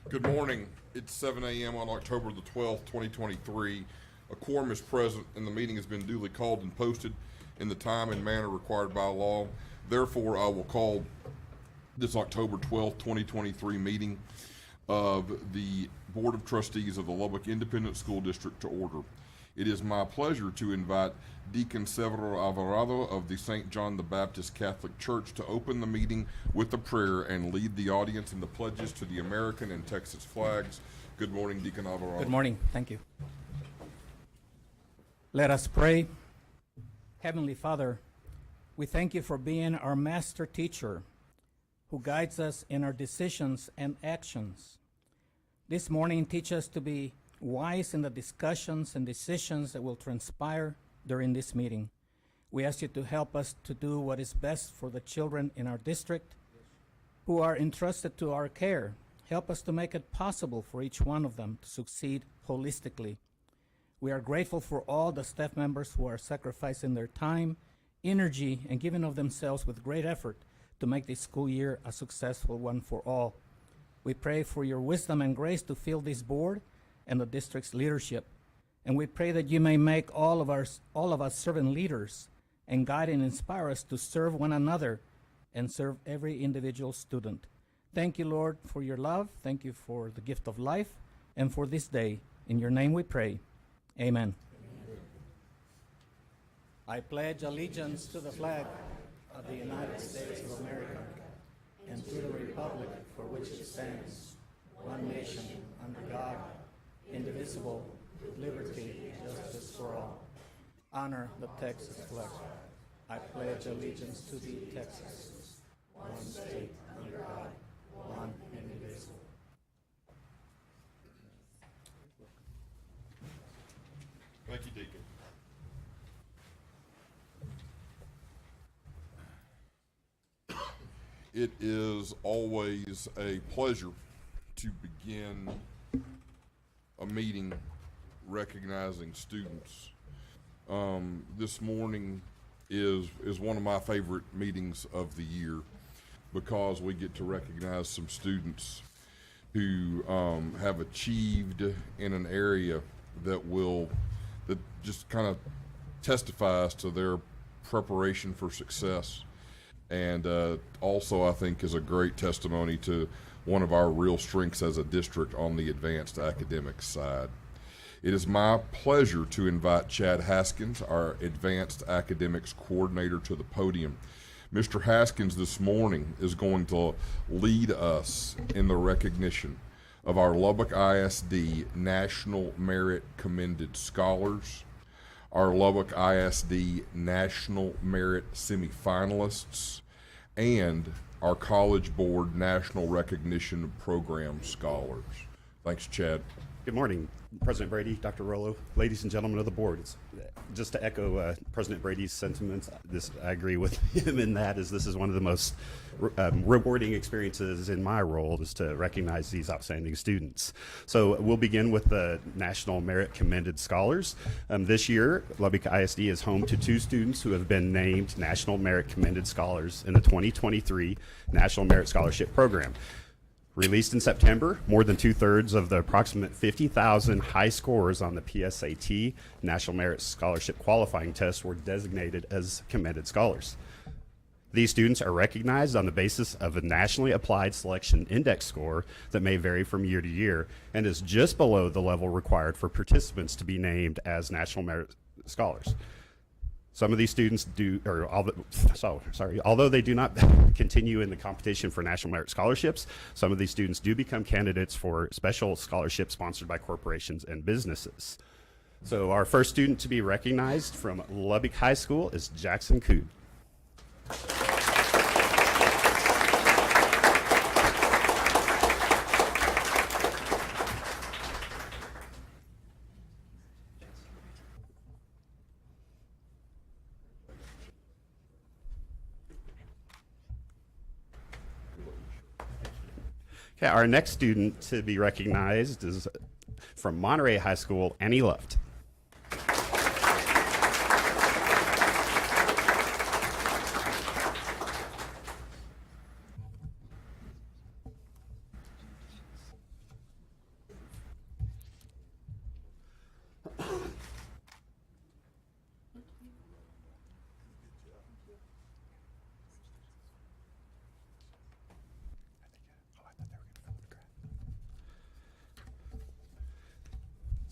Good morning. It's 7 a.m. on October the 12th, 2023. A quorum is present and the meeting has been duly called and posted in the time and manner required by law. Therefore, I will call this October 12th, 2023 meeting of the Board of Trustees of the Lubbock Independent School District to order. It is my pleasure to invite Deacon Severo Alvarado of the St. John the Baptist Catholic Church to open the meeting with a prayer and lead the audience in the pledges to the American and Texas flags. Good morning, Deacon Alvarado. Good morning. Thank you. Let us pray. Heavenly Father, we thank you for being our master teacher who guides us in our decisions and actions. This morning, teach us to be wise in the discussions and decisions that will transpire during this meeting. We ask you to help us to do what is best for the children in our district who are entrusted to our care. Help us to make it possible for each one of them to succeed holistically. We are grateful for all the staff members who are sacrificing their time, energy, and giving of themselves with great effort to make this school year a successful one for all. We pray for your wisdom and grace to fill this board and the district's leadership. And we pray that you may make all of us servant leaders and guide and inspire us to serve one another and serve every individual student. Thank you, Lord, for your love. Thank you for the gift of life and for this day. In your name we pray. Amen. I pledge allegiance to the flag of the United States of America and to the republic for which it stands, one nation, under God, indivisible, with liberty and justice for all. Honor the Texas flag. I pledge allegiance to thee, Texas, one state, under God, one and indivisible. Thank you, Deacon. It is always a pleasure to begin a meeting recognizing students. This morning is one of my favorite meetings of the year because we get to recognize some students who have achieved in an area that just kind of testifies to their preparation for success. And also, I think, is a great testimony to one of our real strengths as a district on the advanced academics side. It is my pleasure to invite Chad Haskins, our advanced academics coordinator, to the podium. Mr. Haskins this morning is going to lead us in the recognition of our Lubbock ISD National Merit Commended Scholars, our Lubbock ISD National Merit Semifinalists, and our College Board National Recognition Program Scholars. Thanks, Chad. Good morning, President Brady, Dr. Rollo, ladies and gentlemen of the board. Just to echo President Brady's sentiments, I agree with him in that this is one of the most rewarding experiences in my role is to recognize these outstanding students. So we'll begin with the National Merit Commended Scholars. This year, Lubbock ISD is home to two students who have been named National Merit Commended Scholars in the 2023 National Merit Scholarship Program. Released in September, more than 2/3 of the approximate 50,000 high scorers on the PSAT National Merit Scholarship Qualifying Test were designated as commended scholars. These students are recognized on the basis of a nationally applied selection index score that may vary from year to year and is just below the level required for participants to be named as National Merit Scholars. Some of these students although they do not continue in the competition for National Merit Scholarships, some of these students do become candidates for special scholarships sponsored by corporations and businesses. So our first student to be recognized from Lubbock High School is Jackson Cood. Okay, our next student to be recognized is from Monterey High School, Annie Luft.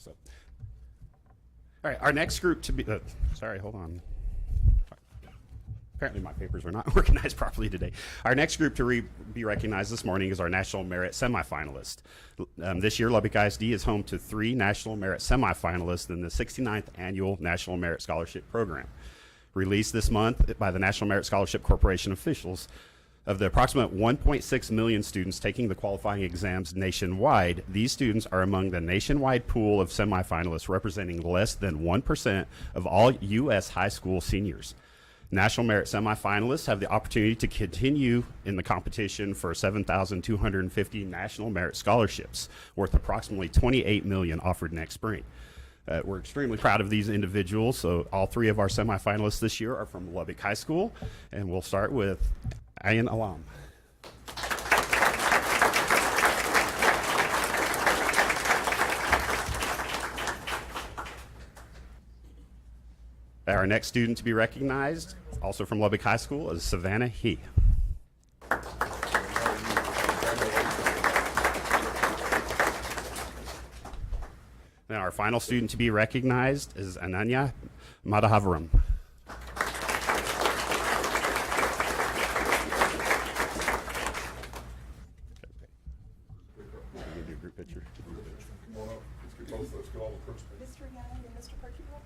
So, all right, our next group to be, sorry, hold on. Apparently my papers are not organized properly today. Our next group to be recognized this morning is our National Merit semifinalist. This year, Lubbock ISD is home to 3 National Merit semifinalists in the 69th Annual National Merit Scholarship Program. Released this month by the National Merit Scholarship Corporation officials, of the approximate 1.6 million students taking the qualifying exams nationwide, these students are among the nationwide pool of semifinalists representing less than 1% of all U.S. high school seniors. National Merit semifinalists have the opportunity to continue in the competition for 7,250 National Merit scholarships, worth approximately $28 million offered next spring. We're extremely proud of these individuals. So all 3 of our semifinalists this year are from Lubbock High School, and we'll start with Ayan Alam. Our next student to be recognized, also from Lubbock High School, is Savannah He. Now our final student to be recognized is Ananya Madhavaram. Group picture. Come on up. Let's get all the principals. Mr. Young and Mr. Percival.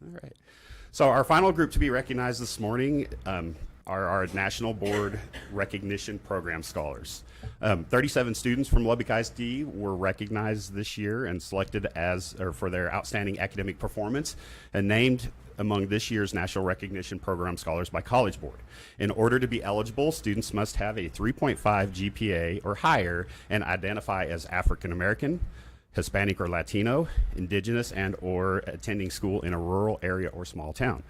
All right. So our final group to be recognized this morning are our National Board Recognition Program Scholars. 37 students from Lubbock ISD were recognized this year and selected for their outstanding academic performance and named among this year's National Recognition Program Scholars by College Board. In order to be eligible, students must have a 3.5 GPA or higher and identify as African American, Hispanic or Latino, Indigenous, and or attending school in a rural area or small town.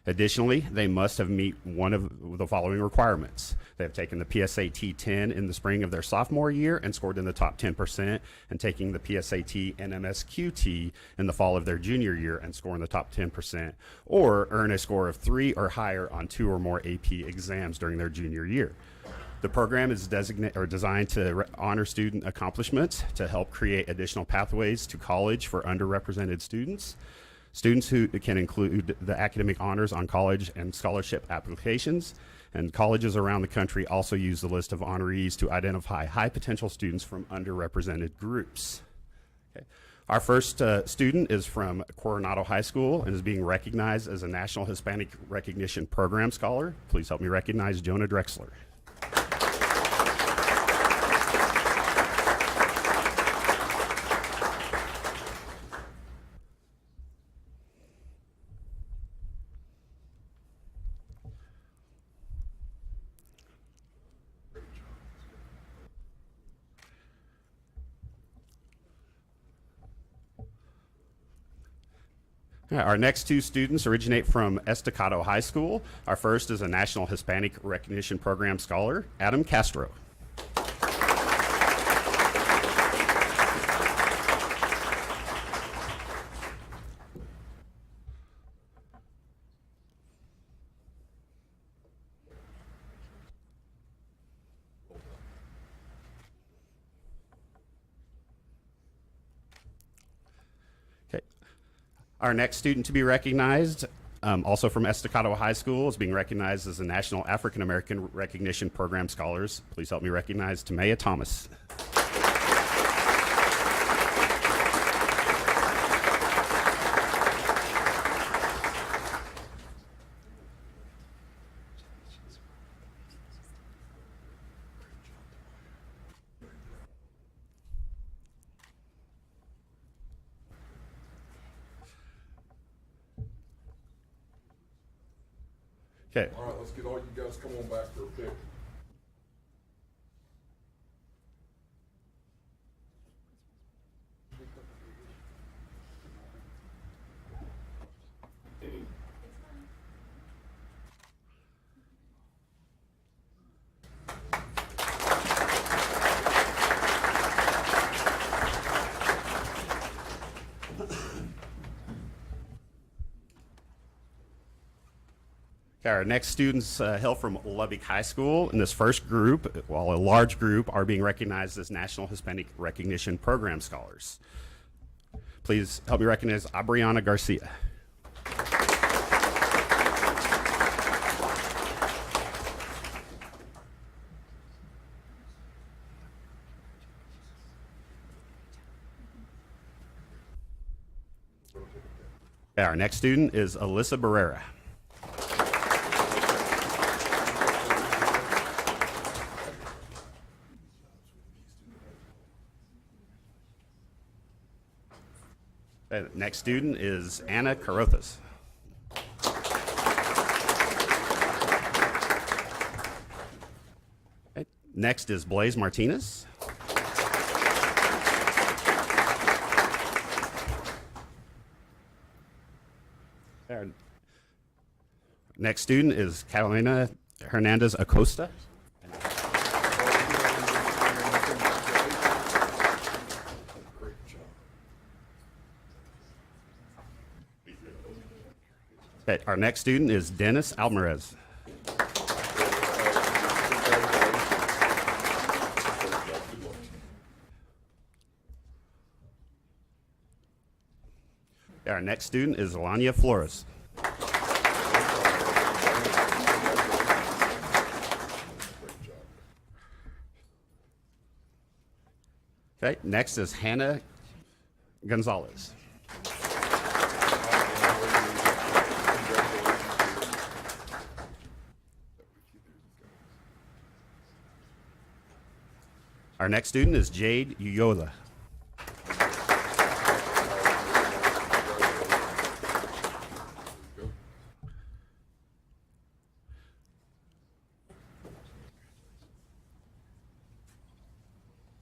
Additionally, they must have met one of the following requirements. They have taken the PSAT 10 in the spring of their sophomore year and scored in the top 10%, and taking the PSAT and MSQT in the fall of their junior year and score in the top 10%, or earn a score of 3 or higher on 2 or more AP exams during their junior year. The program is designed to honor student accomplishments to help create additional pathways to college for underrepresented students. Students who can include the academic honors on college and scholarship applications, and colleges around the country also use the list of honorees to identify high potential students from underrepresented groups. Okay. Our first student is from Coronado High School and is being recognized as a National Hispanic Recognition Program Scholar. Please help me recognize Jonah Drexler. Our next 2 students originate from Estacado High School. Our first is a National Hispanic Recognition Program Scholar, Adam Castro. Our next student to be recognized, also from Estacado High School, is being recognized as the National African American Recognition Program Scholars. Please help me recognize Tamaya Thomas. Okay. All right, let's get all you guys come on back for a pic. Okay, our next students hail from Lubbock High School. In this first group, while a large group, are being recognized as National Hispanic Recognition Program Scholars. Please help me recognize Abriana Garcia. Okay, our next student is Alyssa Barrera. Okay, the next student is Anna Carothas. Okay, next is Blaze Martinez. Our next student is Catalina Hernandez Acosta. Okay, our next student is Dennis Alvarez. Our next student is Alania Flores. Okay, next is Hannah Gonzalez. Our next student is Jade Uyola.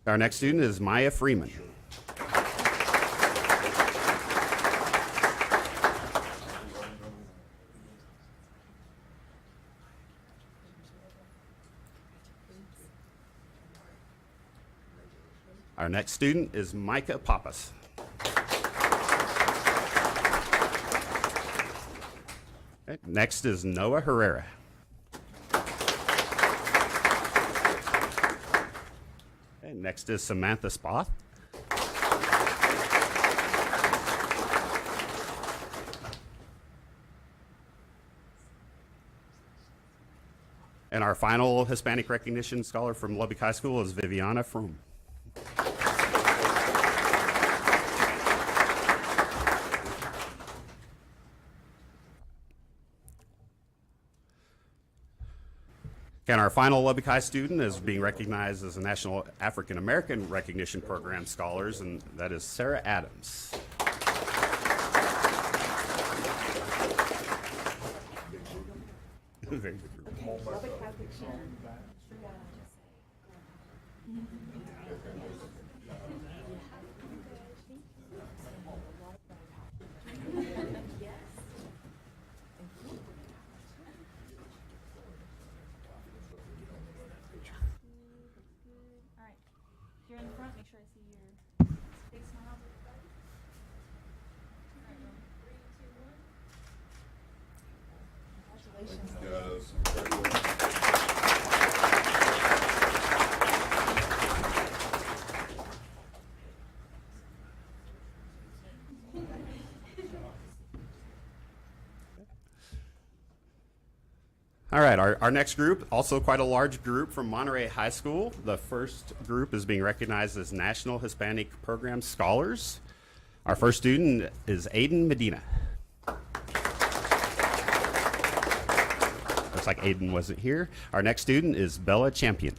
Our next student is Maya Freeman. Our next student is Micah Pappas. Okay, next is Noah Herrera. Okay, next is Samantha Spoth. And our final Hispanic Recognition Scholar from Lubbock High School is Viviana Froome. And our final Lubbock High student is being recognized as a National African American Recognition Program Scholars, and that is Sarah Adams. Very good group. You're in the front, make sure I see your big smile. All right, our next group, also quite a large group from Monterey High School. The first group is being recognized as National Hispanic Program Scholars. Our first student is Aiden Medina. Looks like Aiden wasn't here. Our next student is Bella Champion.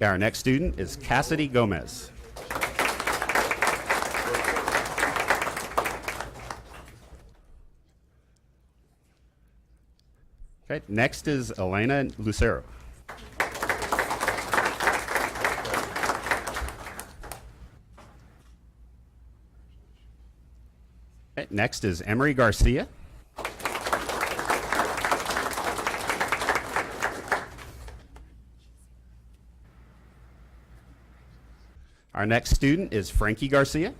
Our next student is Cassidy Gomez. Okay, next is Elena Lucero. Okay, next is Emery Garcia. Our next student is Frankie Garcia.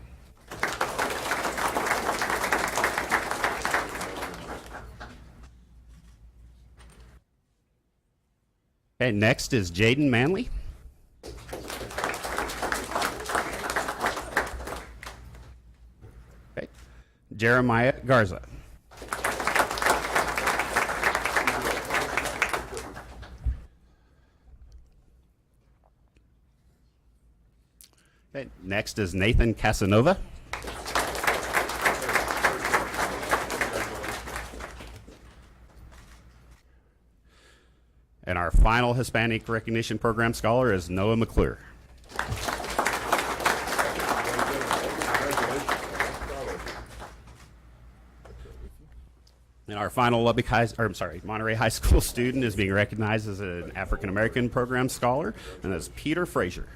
Okay, next is Jaden Manley. Okay, Jeremiah Garza. Okay, next is Nathan Casanova. And our final Hispanic Recognition Program scholar is Noah McClure. And our final Monterey High School student is being recognized as an African American program scholar, and that's Peter Frazier.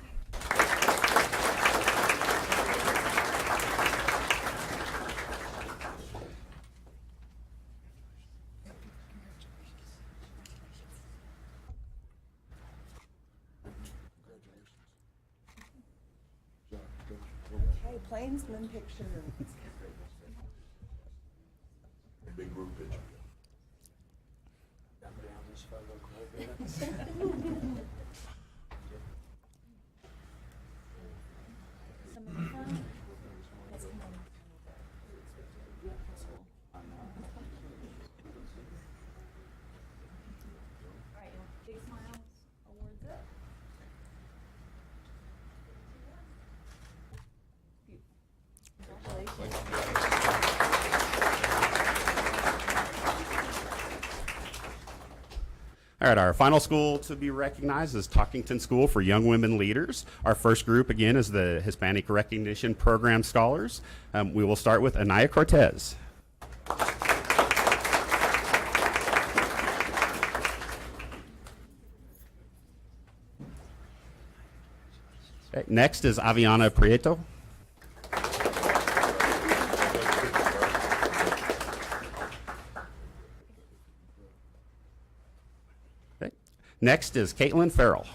Okay, plainsman picture. Big group picture. Some in the front. Let's come on. All right, big smiles, awards up. Congratulations. All right, our final school to be recognized is Talkington School for Young Women Leaders. Our first group, again, is the Hispanic Recognition Program Scholars. We will start with Anaya Cortez. Okay, next is Aviana Prieto. Okay. Next is Caitlin Farrell.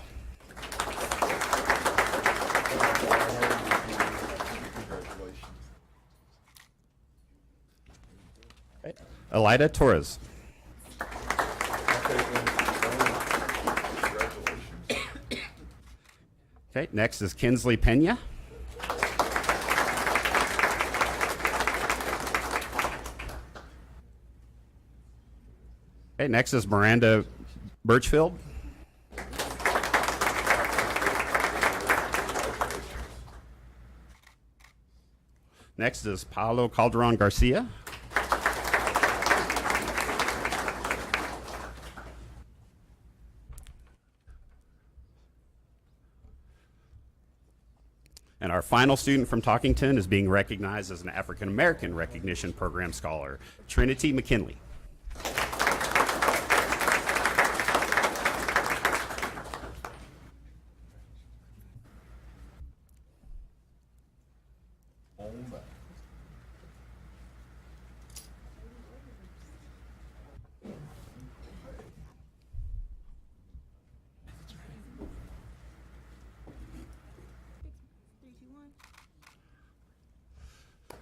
Okay. Elida Torres. Okay, next is Kinsley Pena. Okay, next is Miranda Birchfield. Next is Paulo Calderon Garcia. And our final student from Talkington is being recognized as an African American Recognition Program Scholar, Trinity McKinley.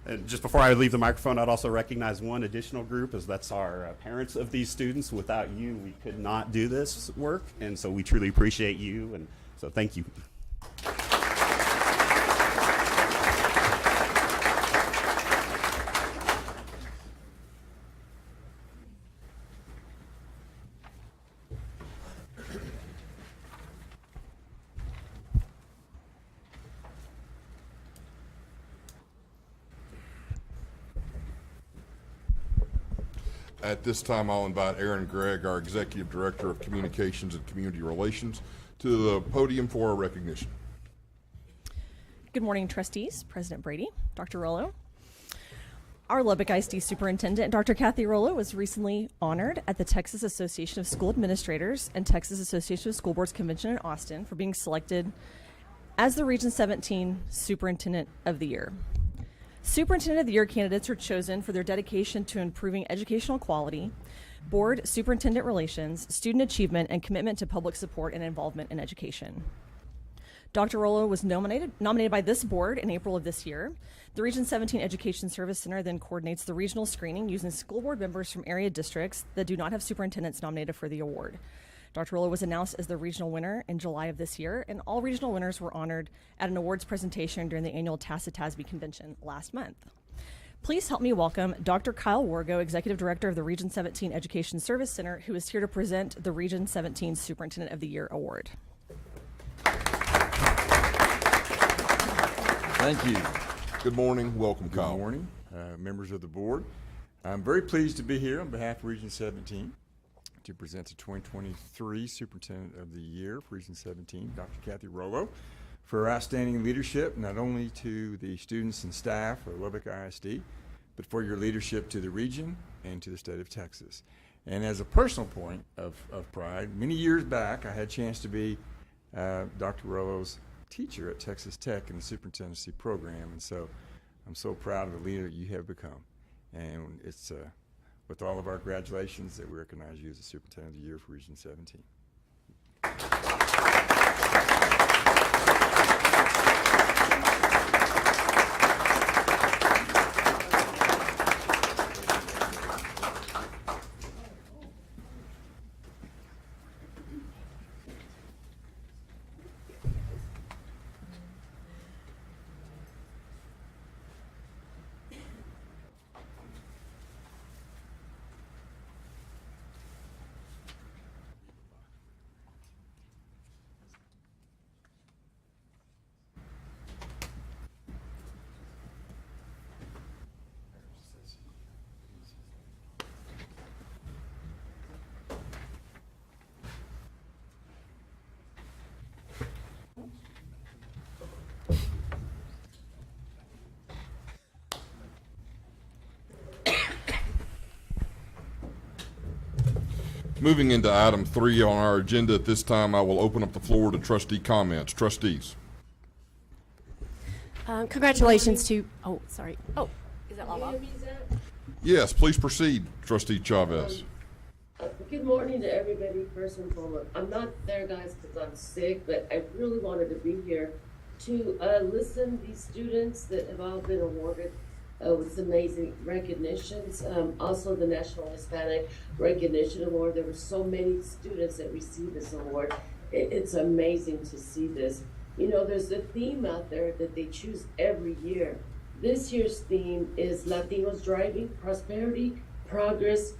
And just before I leave the microphone, I'd also recognize one additional group, as that's our parents of these students. Without you, we could not do this work, and so we truly appreciate you, and so thank you. At this time, I'll invite Aaron Gregg, our Executive Director of Communications and Community Relations, to the podium for our recognition. Good morning, trustees, President Brady, Dr. Rollo. Our Lubbock ISD Superintendent, Dr. Kathy Rollo, was recently honored at the Texas Association of School Administrators and Texas Association of School Boards Convention in Austin for being selected as the Region 17 Superintendent of the Year. Superintendent of the Year candidates are chosen for their dedication to improving educational quality, board superintendent relations, student achievement, and commitment to public support and involvement in education. Dr. Rollo was nominated by this board in April of this year. The Region 17 Education Service Center then coordinates the regional screening using school board members from area districts that do not have superintendents nominated for the award. Dr. Rollo was announced as the regional winner in July of this year, and all regional winners were honored at an awards presentation during the annual TACIT-TASB convention last month. Please help me welcome Dr. Kyle Wargo, Executive Director of the Region 17 Education Service Center, who is here to present the Region 17 Superintendent of the Year Award. Thank you. Good morning. Welcome, Kyle. Good morning, members of the board. I'm very pleased to be here on behalf of Region 17 to present the 2023 Superintendent of the Year for Region 17, Dr. Kathy Rollo, for her outstanding leadership, not only to the students and staff of Lubbock ISD, but for your leadership to the region and to the state of Texas. And as a personal point of pride, many years back, I had a chance to be Dr. Rollo's teacher at Texas Tech in the superintendency program, and so I'm so proud of the leader you have become. And it's with all of our congratulations that we recognize you as the Superintendent of the Year for Region 17. Moving into item 3 on our agenda, at this time I will open up the floor to trustee comments. Trustees. Congratulations to, oh, sorry. Oh, is that Lala? Yes, please proceed, Trustee Chavez. Good morning to everybody, first and foremost. I'm not there, guys, because I'm sick, but I really wanted to be here to listen to these students that have all been awarded with some amazing recognitions. Also, the National Hispanic Recognition Award. There were so many students that received this award. It's amazing to see this. You know, there's a theme out there that they choose every year. This year's theme is Latinos Driving Prosperity, Progress,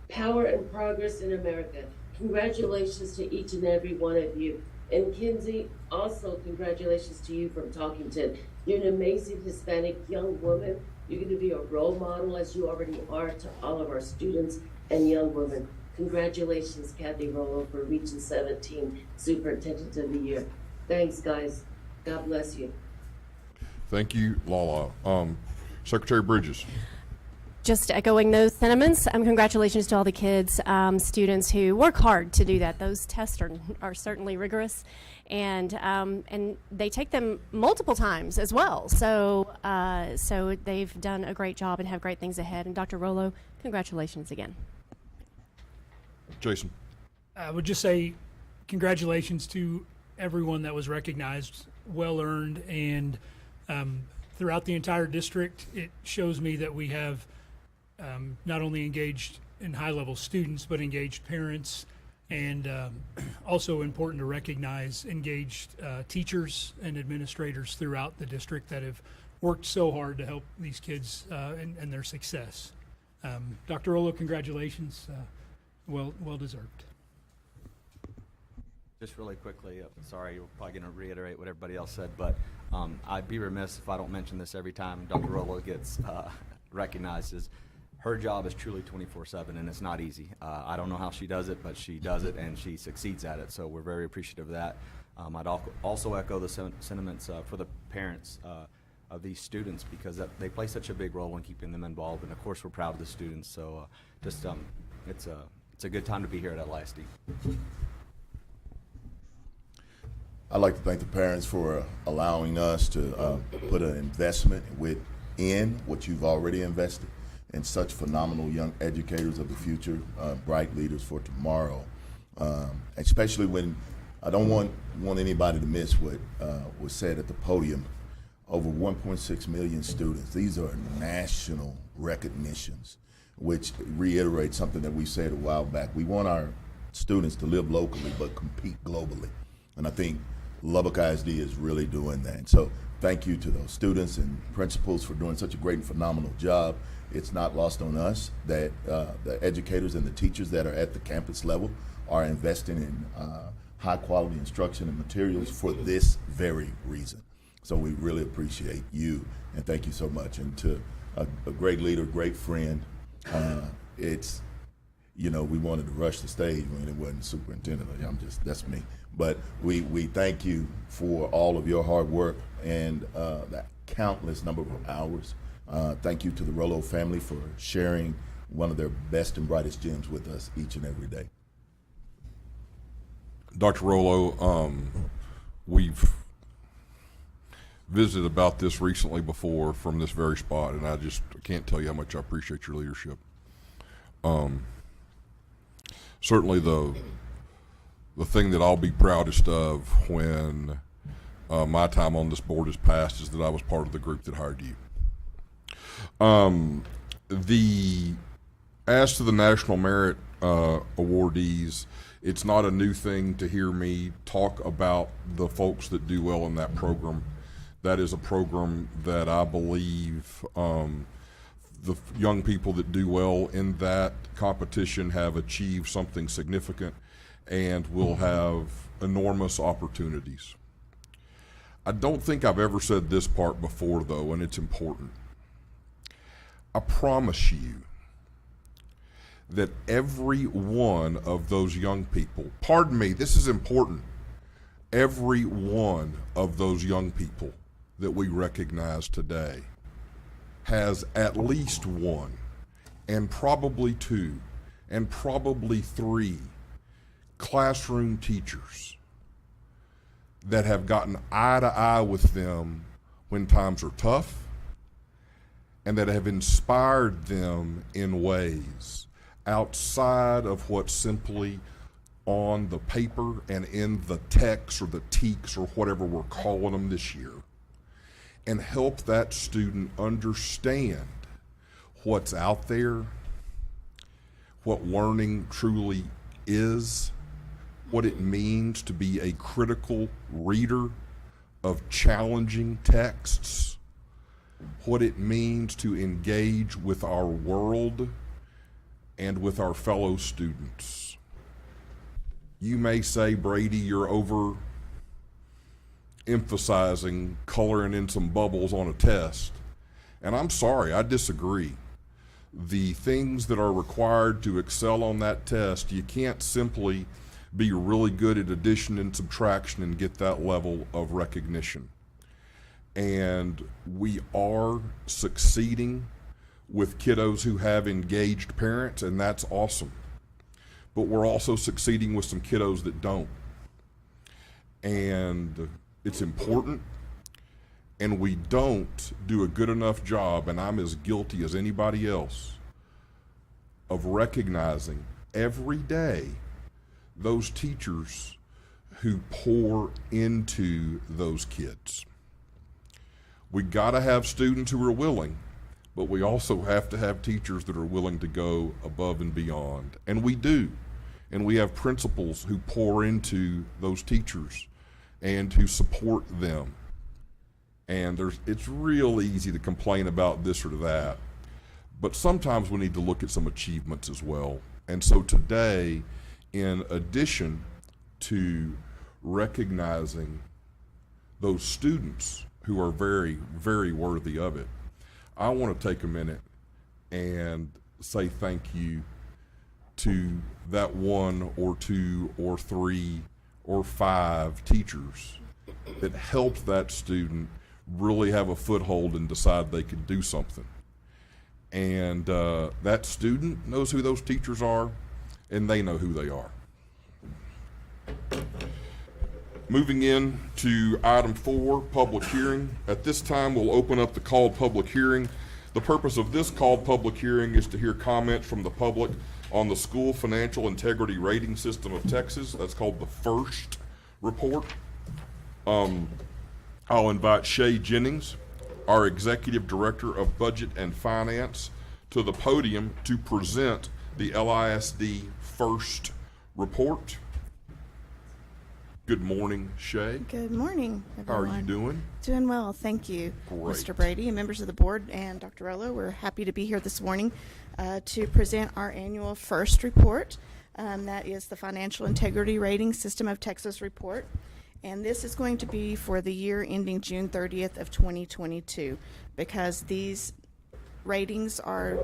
Power and Progress in America. Congratulations to each and every one of you. And Kinsey, also congratulations to you from Talkington. You're an amazing Hispanic young woman. You're going to be a role model, as you already are, to all of our students and young women. Congratulations, Kathy Rollo, for Region 17 Superintendent of the Year. Thanks, guys. God bless you. Thank you, Lala. Secretary Bridges. Just echoing those sentiments, congratulations to all the kids, students who work hard to do that. Those tests are certainly rigorous, and they take them multiple times as well. So so they've done a great job and have great things ahead. And Dr. Rollo, congratulations again. Jason. I would just say congratulations to everyone that was recognized, well earned, and throughout the entire district, it shows me that we have not only engaged in high-level students, but engaged parents, and also important to recognize engaged teachers and administrators throughout the district that have worked so hard to help these kids and their success. Dr. Rollo, congratulations. Well deserved. Just really quickly, sorry, you're probably going to reiterate what everybody else said, but I'd be remiss if I don't mention this every time Dr. Rollo gets recognized. Is her job is truly 24/7, and it's not easy. I don't know how she does it, but she does it, and she succeeds at it, so we're very appreciative of that. I'd also echo the sentiments for the parents of these students, because they play such a big role in keeping them involved, and of course we're proud of the students, so it's a good time to be here at LISD. I'd like to thank the parents for allowing us to put an investment in what you've already invested in such phenomenal young educators of the future, bright leaders for tomorrow, especially when I don't want anybody to miss what was said at the podium. Over 1.6 million students. These are national recognitions, which reiterates something that we said a while back. We want our students to live locally but compete globally. And I think Lubbock ISD is really doing that. So thank you to those students and principals for doing such a great and phenomenal job. It's not lost on us that the educators and the teachers that are at the campus level are investing in high quality instruction and materials for this very reason. So we really appreciate you, and thank you so much. And to a great leader, great friend, it's, you know, we wanted to rush the stage when it wasn't superintendent. That's me. But we thank you for all of your hard work and that countless number of hours. Thank you to the Rollo family for sharing one of their best and brightest gems with us each and every day. Dr. Rollo, we've visited about this recently before from this very spot, and I can't tell you how much I appreciate your leadership. Certainly the thing that I'll be proudest of when my time on this board is passed is that I was part of the group that hired you. As to the National Merit awardees, it's not a new thing to hear me talk about the folks that do well in that program. That is a program that I believe the young people that do well in that competition have achieved something significant and will have enormous opportunities. I don't think I've ever said this part before, though, and it's important. I promise you that every one of those young people, pardon me, this is important, every one of those young people that we recognize today has at least one, and probably two, and probably three classroom teachers that have gotten eye to eye with them when times are tough, and that have inspired them in ways outside of what's simply on the paper and in the texts or the TEKs or whatever we're calling them this year, and help that student understand what's out there, what learning truly is, what it means to be a critical reader of challenging texts, what it means to engage with our world and with our fellow students. You may say, Brady, you're over emphasizing coloring in some bubbles on a test. And I'm sorry, I disagree. The things that are required to excel on that test, you can't simply be really good at addition and subtraction and get that level of recognition. And we are succeeding with kiddos who have engaged parents, and that's awesome. But we're also succeeding with some kiddos that don't. And it's important, and we don't do a good enough job, and I'm as guilty as anybody else, of recognizing every day those teachers who pour into those kids. We gotta have students who are willing, but we also have to have teachers that are willing to go above and beyond. And we do. And we have principals who pour into those teachers and who support them. And it's real easy to complain about this or that, but sometimes we need to look at some achievements as well. And so today, in addition to recognizing those students who are very, very worthy of it, I want to take a minute and say thank you to that one or two or three or five teachers that helped that student really have a foothold and decide they could do something. And that student knows who those teachers are, and they know who they are. Moving in to item 4, public hearing. At this time, we'll open up the called public hearing. The purpose of this called public hearing is to hear comments from the public on the School Financial Integrity Rating System of Texas. That's called the FIRST report. I'll invite Shay Jennings, our Executive Director of Budget and Finance, to the podium to present the LISD first report. Good morning, Shay. Good morning, How everyone. are you doing? Doing well, thank you, Great. Mr. Brady and members of the board and Dr. Rollo. We're happy to be here this morning to present our annual first report. That is the Financial Integrity Rating System of Texas report. And this is going to be for the year ending June 30th of 2022, because these ratings are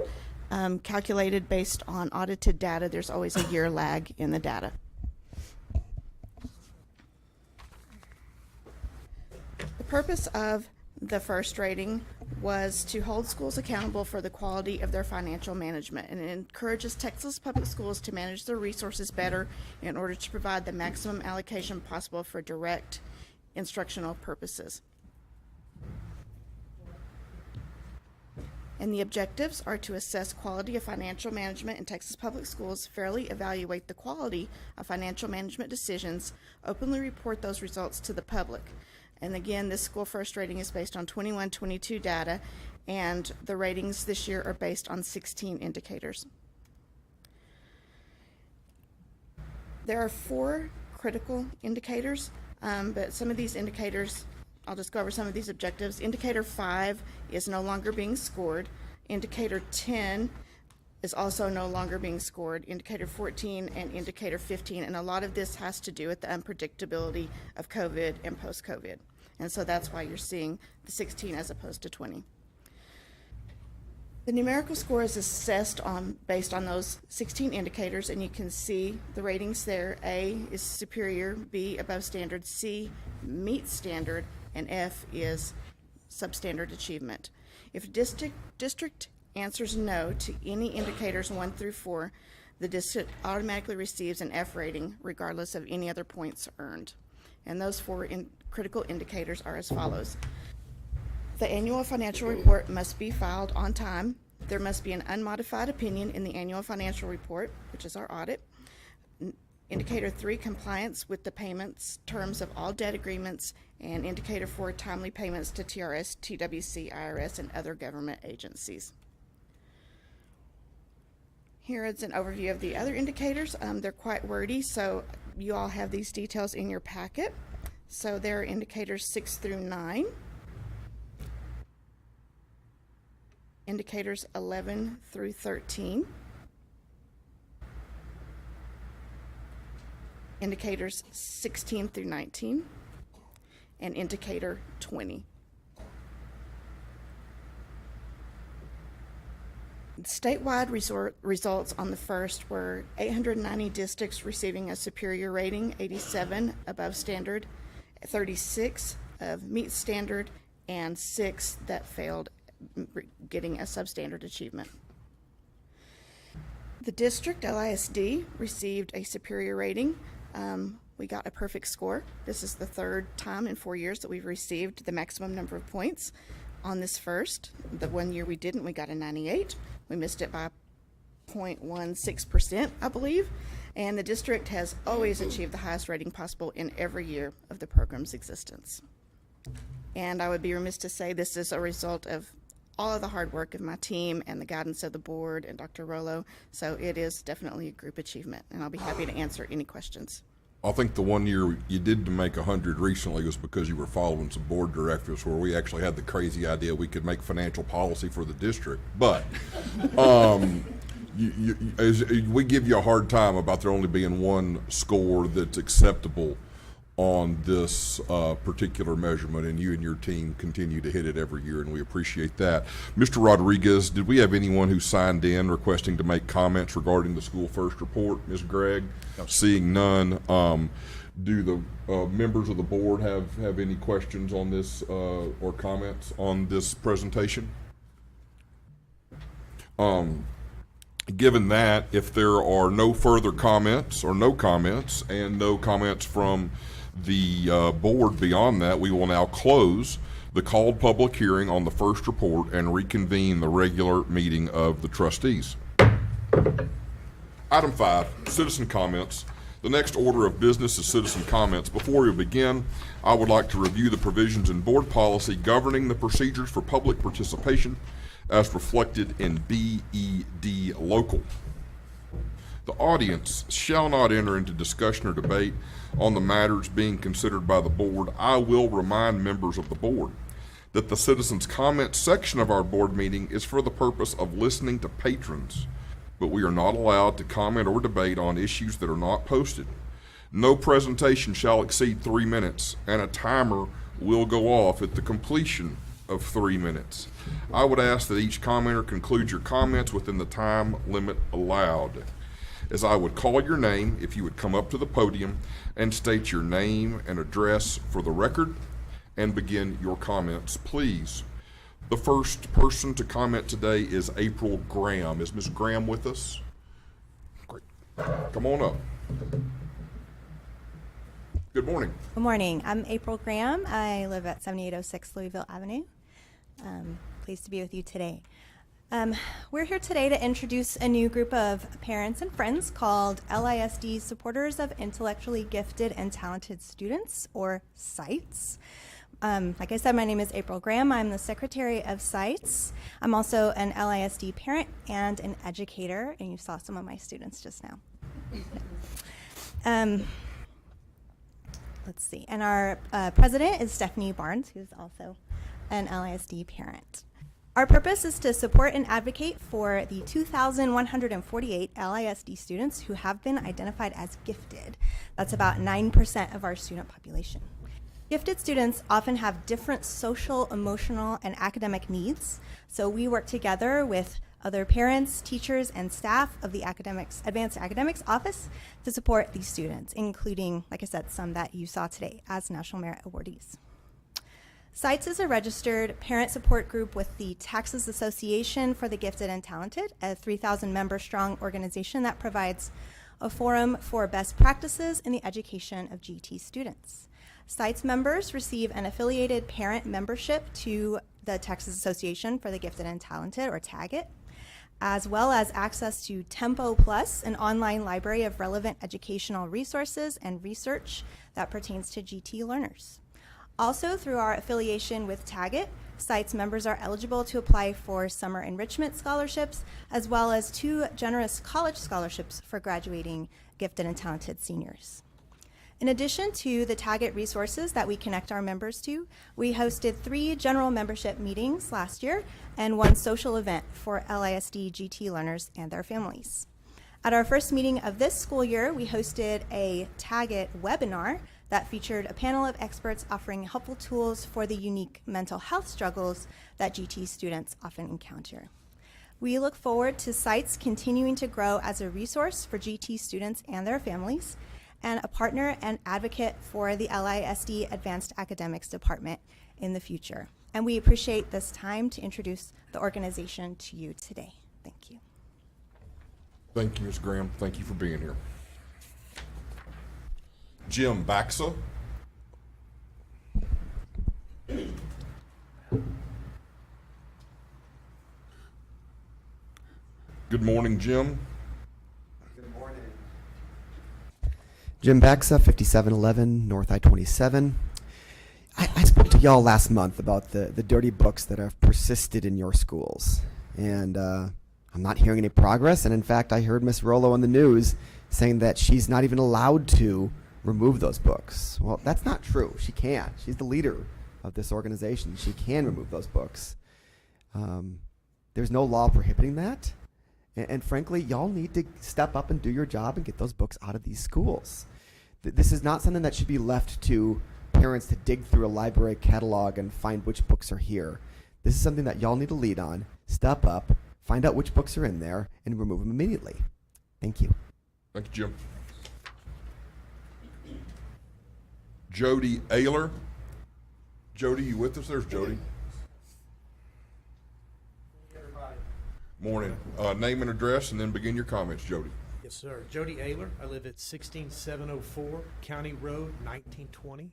calculated based on audited data. There's always a year lag in the data. The purpose of the first rating was to hold schools accountable for the quality of their financial management, and it encourages Texas public schools to manage their resources better in order to provide the maximum allocation possible for direct instructional purposes. And the objectives are to assess quality of financial management in Texas public schools, fairly evaluate the quality of financial management decisions, openly report those results to the public. And again, this school first rating is based on 21-22 data, and the ratings this year are based on 16 indicators. There are 4 critical indicators, but some of these indicators, I'll just go over some of these objectives. Indicator 5 is no longer being scored. Indicator 10 is also no longer being scored. Indicator 14 and indicator 15, and a lot of this has to do with the unpredictability of COVID and post-COVID. And so that's why you're seeing the 16 as opposed to 20. The numerical score is assessed based on those 16 indicators, and you can see the ratings there. A is superior, B above standard, C meets standard, and F is substandard achievement. If a district answers no to any indicators 1 through 4, the district automatically receives an F rating regardless of any other points earned. And those 4 critical indicators are as follows. The annual financial report must be filed on time. There must be an unmodified opinion in the annual financial report, which is our audit. Indicator 3, compliance with the payments terms of all debt agreements, and indicator 4, timely payments to TRS, TWC, IRS, and other government agencies. Here is an overview of the other indicators. They're quite wordy, so you all have these details in your packet. So there are indicators 6 through 9, indicators 11 through 13, indicators 16 through 19, and indicator 20. Statewide results on the first were 890 districts receiving a superior rating, 87 above standard, 36 of meet standard, and 6 that failed, getting a substandard achievement. The district, LISD, received a superior rating. We got a perfect score. This is the 3rd time in 4 years that we've received the maximum number of points on this first. The 1 year we didn't, we got a 98. We missed it by 0.16%, I believe. And the district has always achieved the highest rating possible in every year of the program's existence. And I would be remiss to say this is a result of all of the hard work of my team and the guidance of the board and Dr. Rollo. So it is definitely a group achievement, and I'll be happy to answer any questions. I think the 1 year you did to make 100 recently was because you were following some board directives where we actually had the crazy idea we could make financial policy for the district. But we give you a hard time about there only being one score that's acceptable on this particular measurement, and you and your team continue to hit it every year, and we appreciate that. Mr. Rodriguez, did we have anyone who signed in requesting to make comments regarding the school first report? Ms. Gregg? No. Seeing none, do the members of the board have any questions on this or comments on this presentation? Given that, if there are no further comments or no comments and no comments from the board beyond that, we will now close the called public hearing on the first report and reconvene the regular meeting of the trustees. Item 5, citizen comments. The next order of business is citizen comments. Before we begin, I would like to review the provisions in board policy governing the procedures for public participation as reflected in BED Local. The audience shall not enter into discussion or debate on the matters being considered by the board. I will remind members of the board that the citizens' comments section of our board meeting is for the purpose of listening to patrons, but we are not allowed to comment or debate on issues that are not posted. No presentation shall exceed 3 minutes, and a timer will go off at the completion of 3 minutes. I would ask that each commenter conclude your comments within the time limit allowed. As I would call your name, if you would come up to the podium and state your name and address for the record and begin your comments, please. The first person to comment today is April Graham. Is Ms. Graham with us? Great. Come on up. Good morning. Good morning. I'm April Graham. I live at 7806 Louisville Avenue. Pleased to be with you today. We're here today to introduce a new group of parents and friends called LISD Supporters of Intellectually Gifted and Talented Students, or SITES. Like I said, my name is April Graham. I'm the Secretary of SITES. I'm also an LISD parent and an educator, and you saw some of my students just now. Let's see. And our president is Stephanie Barnes, who's also an LISD parent. Our purpose is to support and advocate for the 2,148 LISD students who have been identified as gifted. That's about 9% of our student population. Gifted students often have different social, emotional, and academic needs, so we work together with other parents, teachers, and staff of the Advanced Academics Office to support these students, including, like I said, some that you saw today as National Merit Awardees. SITES is a registered parent support group with the Texas Association for the Gifted and Talented, a 3,000 member strong organization that provides a forum for best practices in the education of GT students. SITES members receive an affiliated parent membership to the Texas Association for the Gifted and Talented, or TAGIT, as well as access to Tempo Plus, an online library of relevant educational resources and research that pertains to GT learners. Also, through our affiliation with TAGIT, SITES members are eligible to apply for summer enrichment scholarships, as well as 2 generous college scholarships for graduating gifted and talented seniors. In addition to the TAGIT resources that we connect our members to, we hosted 3 general membership meetings last year and 1 social event for LISD GT learners and their families. At our first meeting of this school year, we hosted a TAGIT webinar that featured a panel of experts offering helpful tools for the unique mental health struggles that GT students often encounter. We look forward to SITES continuing to grow as a resource for GT students and their families, and a partner and advocate for the LISD Advanced Academics Department in the future. And we appreciate this time to introduce the organization to you today. Thank you. Thank you, Ms. Graham. Thank you for being here. Jim Baxa. Good morning, Jim. Good morning. Jim Baxa, 5711 North I-27. I spoke to y'all last month about the dirty books that have persisted in your schools. And I'm not hearing any progress. And in fact, I heard Miss Rollo on the news saying that she's not even allowed to remove those books. Well, that's not true. She can. She's the leader of this organization. She can remove those books. There's no law prohibiting that. And frankly, y'all need to step up and do your job and get those books out of these schools. This is not something that should be left to parents to dig through a library catalog and find which books are here. This is something that y'all need to lead on, step up, find out which books are in there, and remove them immediately. Thank you. Thank you, Jim. Jody Ayler. Jody, you with us? There's Jody. Morning. Name and address, and then begin your comments, Jody. Yes, sir. Jody Ayler. I live at 16704 County Road, 1920,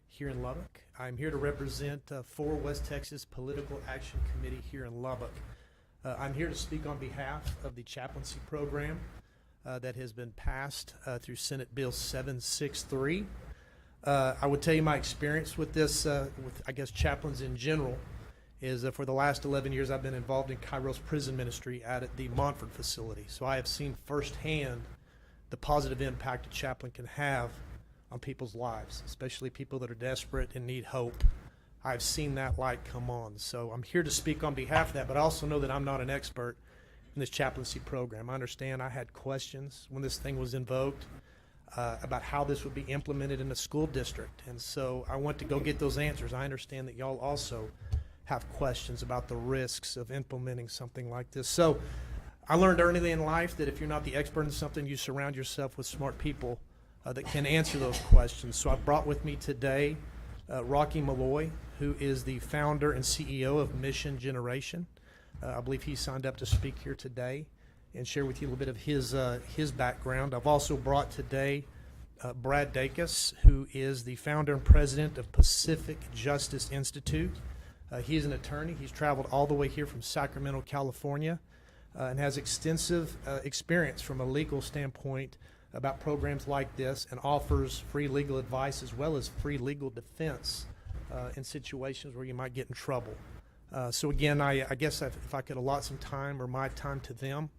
here in Lubbock. I'm here to represent 4 West Texas Political Action Committee here in Lubbock. I'm here to speak on behalf of the chaplaincy program. that has been passed through Senate Bill 763. I would tell you my experience with this, with I guess chaplains in general, is for the last 11 years I've been involved in Kairos prison ministry out at the Montford facility. So I have seen firsthand the positive impact a chaplain can have on people's lives, especially people that are desperate and need hope. I've seen that light come on. So I'm here to speak on behalf of that, but I also know that I'm not an expert in this chaplaincy program. I understand I had questions when this thing was invoked about how this would be implemented in a school district. And so I want to go get those answers. I understand that y'all also have questions about the risks of implementing something like this. So I learned early in life that if you're not the expert in something, you surround yourself with smart people that can answer those questions. So I brought with me today Rocky Malloy, who is the founder and CEO of Mission Generation. I believe he signed up to speak here today and share with you a little bit of his background. I've also brought today Brad Dacus, who is the founder and president of Pacific Justice Institute. He's an attorney. He's traveled all the way here from Sacramento, California, and has extensive experience from a legal standpoint about programs like this, and offers free legal advice as well as free legal defense in situations where you might get in trouble. So again, I guess if I could allot some time or my time to them,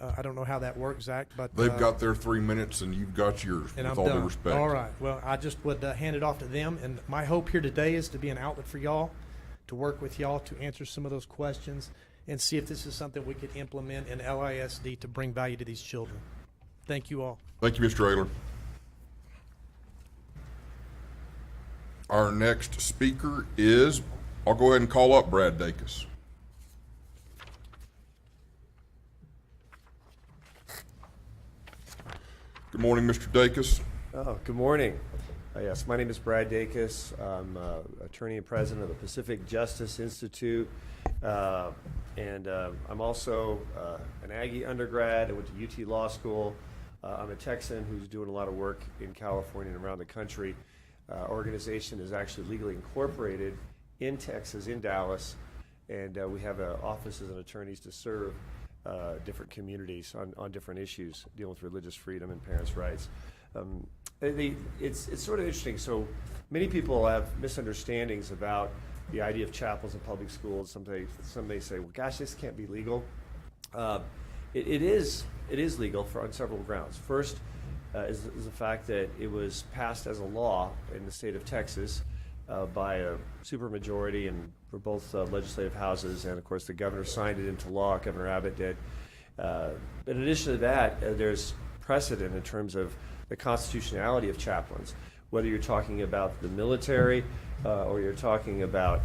I don't know how that works, Zach, but they've got their 3 minutes and you've got yours, and with I'm all done. due respect. All right. Well, I just would hand it off to them, and my hope here today is to be an outlet for y'all, to work with y'all to answer some of those questions and see if this is something we could implement in LISD to bring value to these children. Thank you all. Thank you, Mr. Ayler. Our next speaker is, I'll go ahead and call up Brad Dacus. Good morning, Mr. Dacus. Oh, good morning. Yes, my name is Brad Dacus. I'm attorney and president of the Pacific Justice Institute. And I'm also an Aggie undergrad. I went to UT Law School. I'm a Texan who's doing a lot of work in California and around the country. Our organization is actually legally incorporated in Texas, in Dallas, and we have offices and attorneys to serve different communities on different issues dealing with religious freedom and parents' rights. It's sort of interesting. So many people have misunderstandings about the idea of chapels in public schools. Some may say, well, gosh, this can't be legal. It is legal on several grounds. First is the fact that it was passed as a law in the state of Texas by a supermajority and for both legislative houses, and of course the governor signed it into law. Governor Abbott did. In addition to that, there's precedent in terms of the constitutionality of chaplains, whether you're talking about the military or you're talking about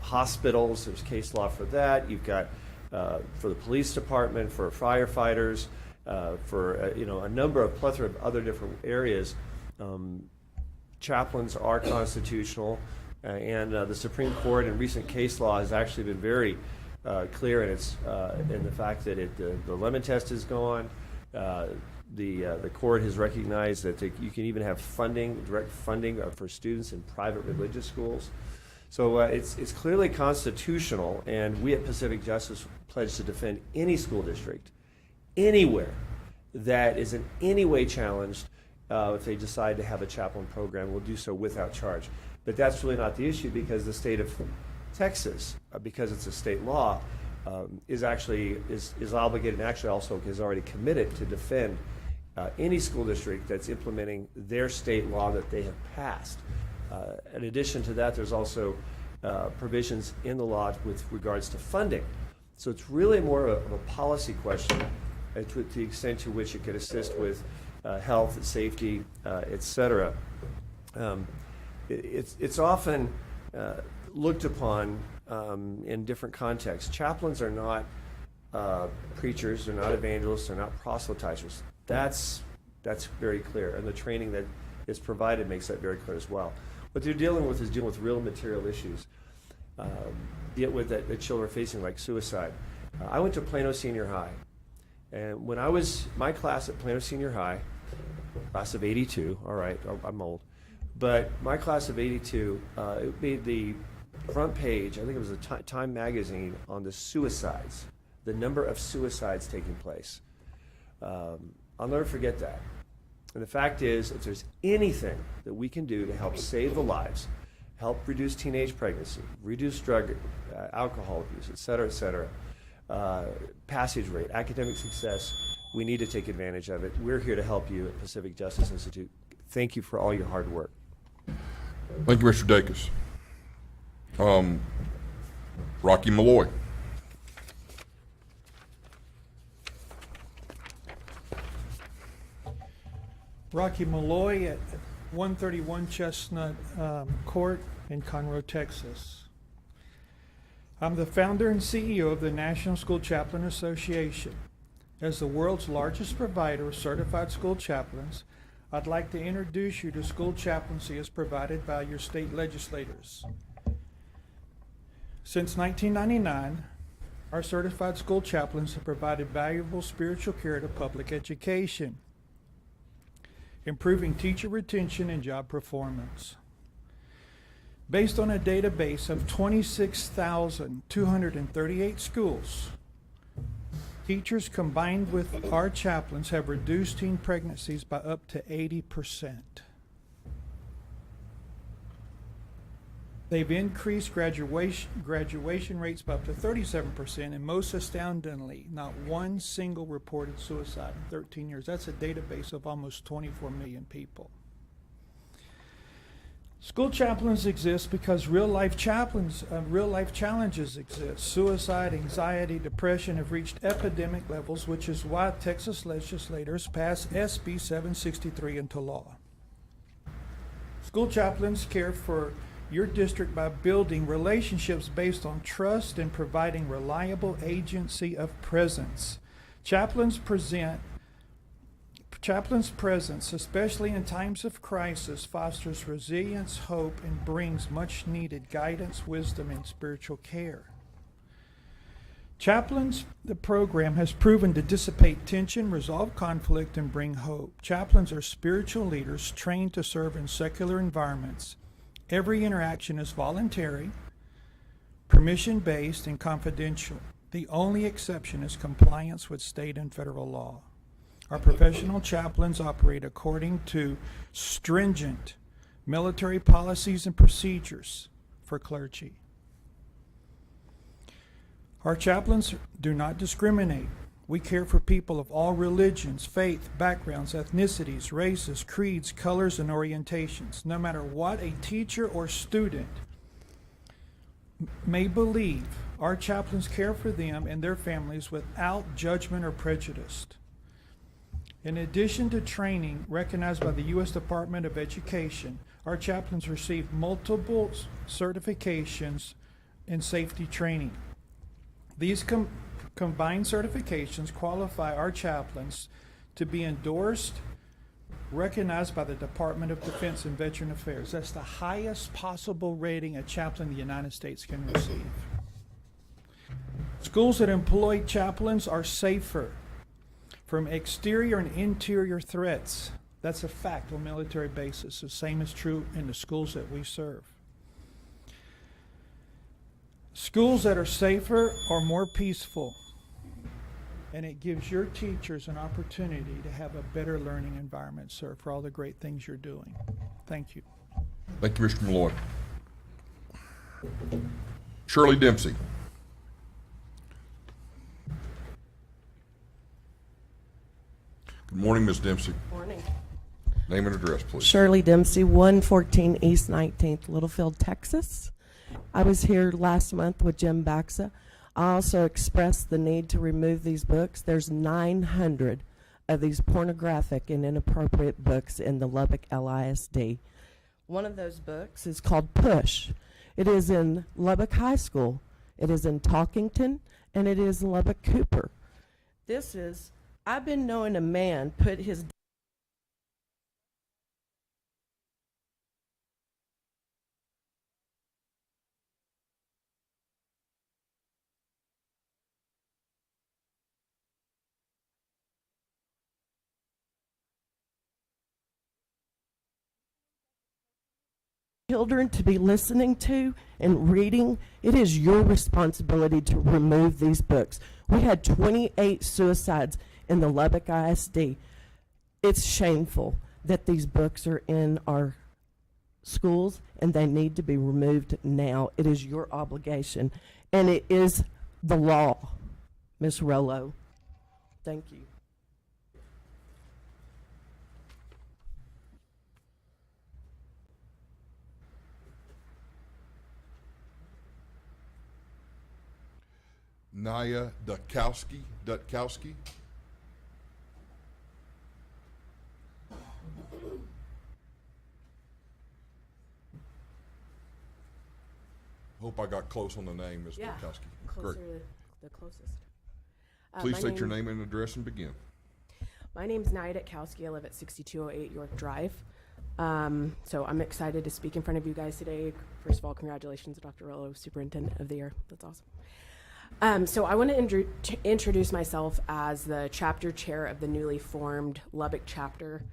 hospitals. There's case law for that. You've got for the police department, for firefighters, for a number of plethora of other different areas. Chaplains are constitutional, and the Supreme Court in recent case law has actually been very clear in the fact that the lemon test is gone. The court has recognized that you can even have direct funding for students in private religious schools. So it's clearly constitutional, and we at Pacific Justice pledge to defend any school district, anywhere, that is in any way challenged. If they decide to have a chaplain program, we'll do so without charge. But that's really not the issue, because the state of Texas, because it's a state law, is obligated, and actually also has already committed to defend any school district that's implementing their state law that they have passed. In addition to that, there's also provisions in the law with regards to funding. So it's really more of a policy question to the extent to which it could assist with health, safety, etc. It's often looked upon in different contexts. Chaplains are not preachers, they're not evangelists, they're not proselytizers. That's very clear, and the training that is provided makes that very clear as well. What they're dealing with is real material issues that children are facing, like suicide. I went to Plano Senior High, and when my class at Plano Senior High, class of 82, all right, I'm old, but my class of 82, it made the front page, I think it was a Time magazine, on the suicides, the number of suicides taking place. I'll never forget that. And the fact is, if there's anything that we can do to help save the lives, help reduce teenage pregnancy, reduce drug, alcohol abuse, et cetera, passage rate, academic success, we need to take advantage of it. We're here to help you at Pacific Justice Institute. Thank you for all your hard work. Thank you, Mr. Dacus. Rocky Malloy. Rocky Malloy at 131 Chestnut Court in Conroe, Texas. I'm the founder and CEO of the National School Chaplain Association. As the world's largest provider of certified school chaplains, I'd like to introduce you to school chaplaincy as provided by your state legislators. Since 1999, our certified school chaplains have provided valuable spiritual care to public education, improving teacher retention and job performance. Based on a database of 26,238 schools, teachers combined with our chaplains have reduced teen pregnancies by up to 80%. They've increased graduation rates by up to 37%, and most astoundingly, not one single reported suicide in 13 years. That's a database of almost 24 million people. School chaplains exist because real-life challenges exist. Suicide, anxiety, depression have reached epidemic levels, which is why Texas legislators passed SB 763 into law. School chaplains care for your district by building relationships based on trust and providing reliable agency of presence. Chaplains' presence, especially in times of crisis, fosters resilience, hope, and brings much needed guidance, wisdom, and spiritual care. Chaplains, the program has proven to dissipate tension, resolve conflict, and bring hope. Chaplains are spiritual leaders trained to serve in secular environments. Every interaction is voluntary, permission-based, and confidential. The only exception is compliance with state and federal law. Our professional chaplains operate according to stringent military policies and procedures for clergy. Our chaplains do not discriminate. We care for people of all religions, faith, backgrounds, ethnicities, races, creeds, colors, and orientations. No matter what a teacher or student may believe, our chaplains care for them and their families without judgment or prejudice. In addition to training recognized by the U.S. Department of Education, our chaplains receive multiple certifications in safety training. These combined certifications qualify our chaplains to be endorsed, recognized by the Department of Defense and Veteran Affairs. That's the highest possible rating a chaplain in the United States can receive. Schools that employ chaplains are safer from exterior and interior threats. That's a fact on military bases. The same is true in the schools that we serve. Schools that are safer are more peaceful, and it gives your teachers an opportunity to have a better learning environment, sir, for all the great things you're doing. Thank you. Thank you, Mr. Malloy. Shirley Dempsey. Good morning, Ms. Dempsey. Morning. Name and address, please. Shirley Dempsey, 114 East 19th, Littlefield, Texas. I was here last month with Jim Baxa. I also expressed the need to remove these books. There's 900 of these pornographic and inappropriate books in the Lubbock LISD. One of those books is called Push. It is in Lubbock High School. It is in Talkington, and it is in Lubbock Cooper. This is, I've been knowing a man put his children to be listening to and reading. It is your responsibility to remove these books. We had 28 suicides in the Lubbock ISD. It's shameful that these books are in our schools, and they need to be removed now. It is your obligation, and it is the law, Ms. Rollo. Thank you. Naya Dutkowski. Hope I got close on the name, Ms. Dutkowski. Closer Great. the closest. Please my state your name- name and address and begin. My name's Naya Dutkowski. I live at 6208 York Drive. So I'm excited to speak in front of you guys today. First of all, congratulations, Dr. Rollo, Superintendent of the Year. That's awesome. So I want to introduce myself as the chapter chair of the newly formed Lubbock chapter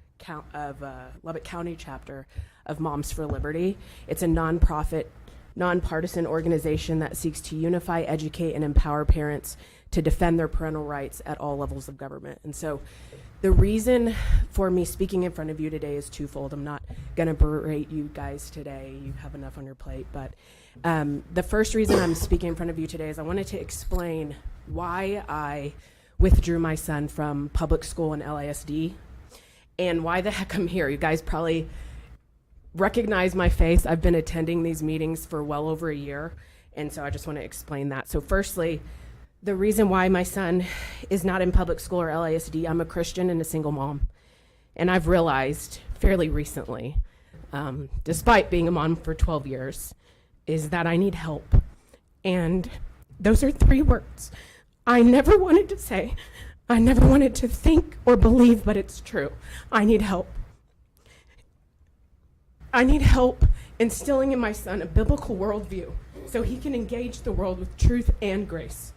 of Lubbock County chapter of Moms for Liberty. It's a nonprofit, nonpartisan organization that seeks to unify, educate, and empower parents to defend their parental rights at all levels of government. And so the reason for me speaking in front of you today is twofold. I'm not going to berate you guys today. You have enough on your plate. But the first reason I'm speaking in front of you today is I wanted to explain why I withdrew my son from public school and LASD and why the heck I'm here. You guys probably recognize my face. I've been attending these meetings for well over a year. And so I just want to explain that. So firstly, the reason why my son is not in public school or LASD, I'm a Christian and a single mom. And I've realized fairly recently, despite being a mom for 12 years, is that I need help. And those are 3 words I never wanted to say, I never wanted to think or believe, but it's true. I need help. I need help instilling in my son a biblical worldview so he can engage the world with truth and grace.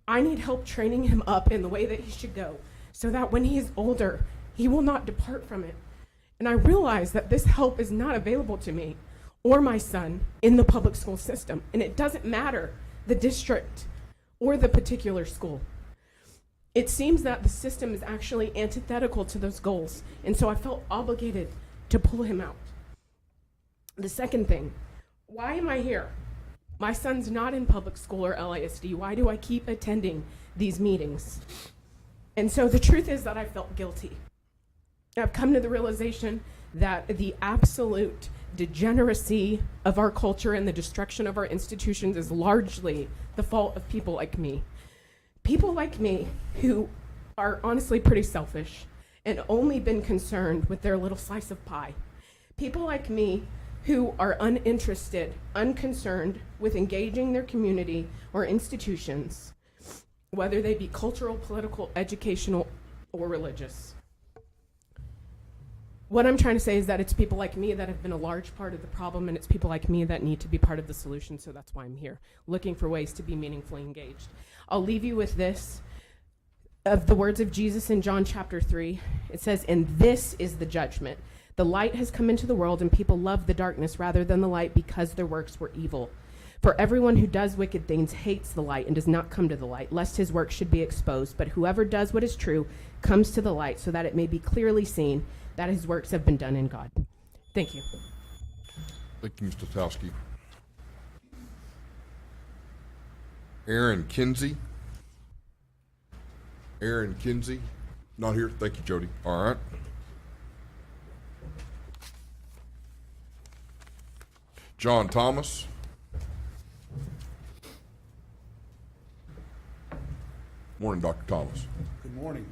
I need help training him up in the way that he should go so that when he is older, he will not depart from it. And I realize that this help is not available to me or my son in the public school system. And it doesn't matter the district or the particular school. It seems that the system is actually antithetical to those goals. And so I felt obligated to pull him out. The second thing, why am I here? My son's not in public school or LASD. Why do I keep attending these meetings? And so the truth is that I felt guilty. I've come to the realization that the absolute degeneracy of our culture and the destruction of our institutions is largely the fault of people like me. People like me who are honestly pretty selfish and only been concerned with their little slice of pie. People like me who are uninterested, unconcerned with engaging their community or institutions, whether they be cultural, political, educational, or religious. What I'm trying to say is that it's people like me that have been a large part of the problem, and it's people like me that need to be part of the solution, so that's why I'm here, looking for ways to be meaningfully engaged. I'll leave you with this, of the words of Jesus in John chapter 3. It says, "And this is the judgment. The light has come into the world, and people love the darkness rather than the light because their works were evil. For everyone who does wicked things hates the light and does not come to the light, lest his work should be exposed. But whoever does what is true comes to the light, so that it may be clearly seen that his works have been done in God." Thank you. Thank you, Mr. Towski. Aaron Kinsey. Aaron Kinsey. Not here. Thank you, Jody. All right. John Thomas. Morning, Dr. Thomas. Good morning.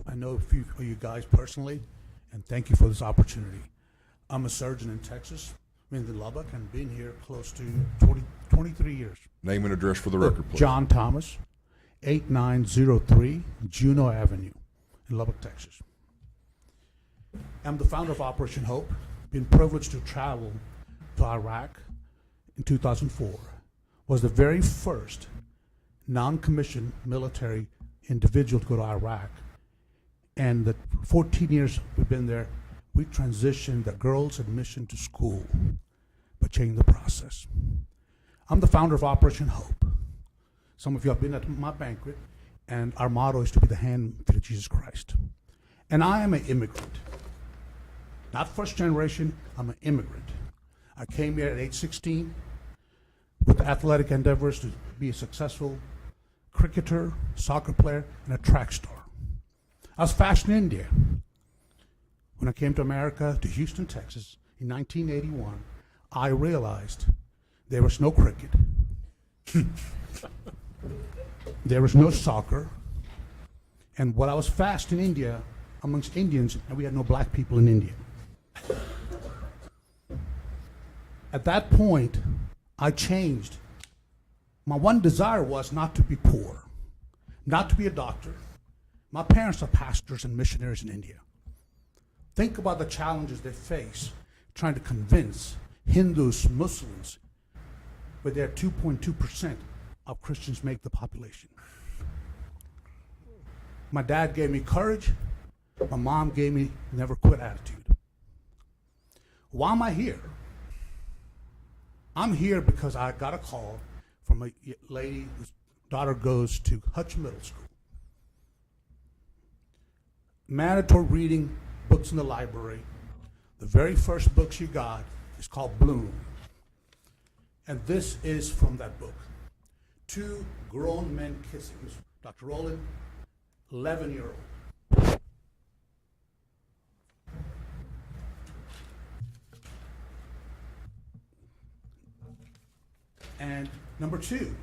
I know a few of you guys personally, and thank you for this opportunity. I'm a surgeon in Texas, in Lubbock, and been here close to 23 years. Name and address for the record, please. John Thomas, 8903 Juneau Avenue in Lubbock, Texas. I'm the founder of Operation Hope. Been privileged to travel to Iraq in 2004. Was the very first non-commissioned military individual to go to Iraq. And the 14 years we've been there, we transitioned the girls' admission to school, but changed the process. I'm the founder of Operation Hope. Some of you have been at my banquet, and our motto is to be the hand of Jesus Christ. And I am an immigrant. Not first generation, I'm an immigrant. I came here at age 16 with athletic endeavors to be a successful cricketer, soccer player, and a track star. I was fast in India. When I came to America, to Houston, Texas, in 1981, I realized there was no cricket. There was no soccer. And while I was fast in India, amongst Indians, and we had no black people in India. At that point, I changed. My one desire was not to be poor, not to be a doctor. My parents are pastors and missionaries in India. Think about the challenges they face trying to convince Hindus, Muslims, where they're 2.2% of Christians make the population. My dad gave me courage. My mom gave me never quit attitude. Why am I here? I'm here because I got a call from a lady whose daughter goes to Hutch Middle School. Mandatory reading books in the library. The very first book she got is called Bloom. And this is from that book. Two grown men kissing. Dr. Rowland, 11-year-old. And number two,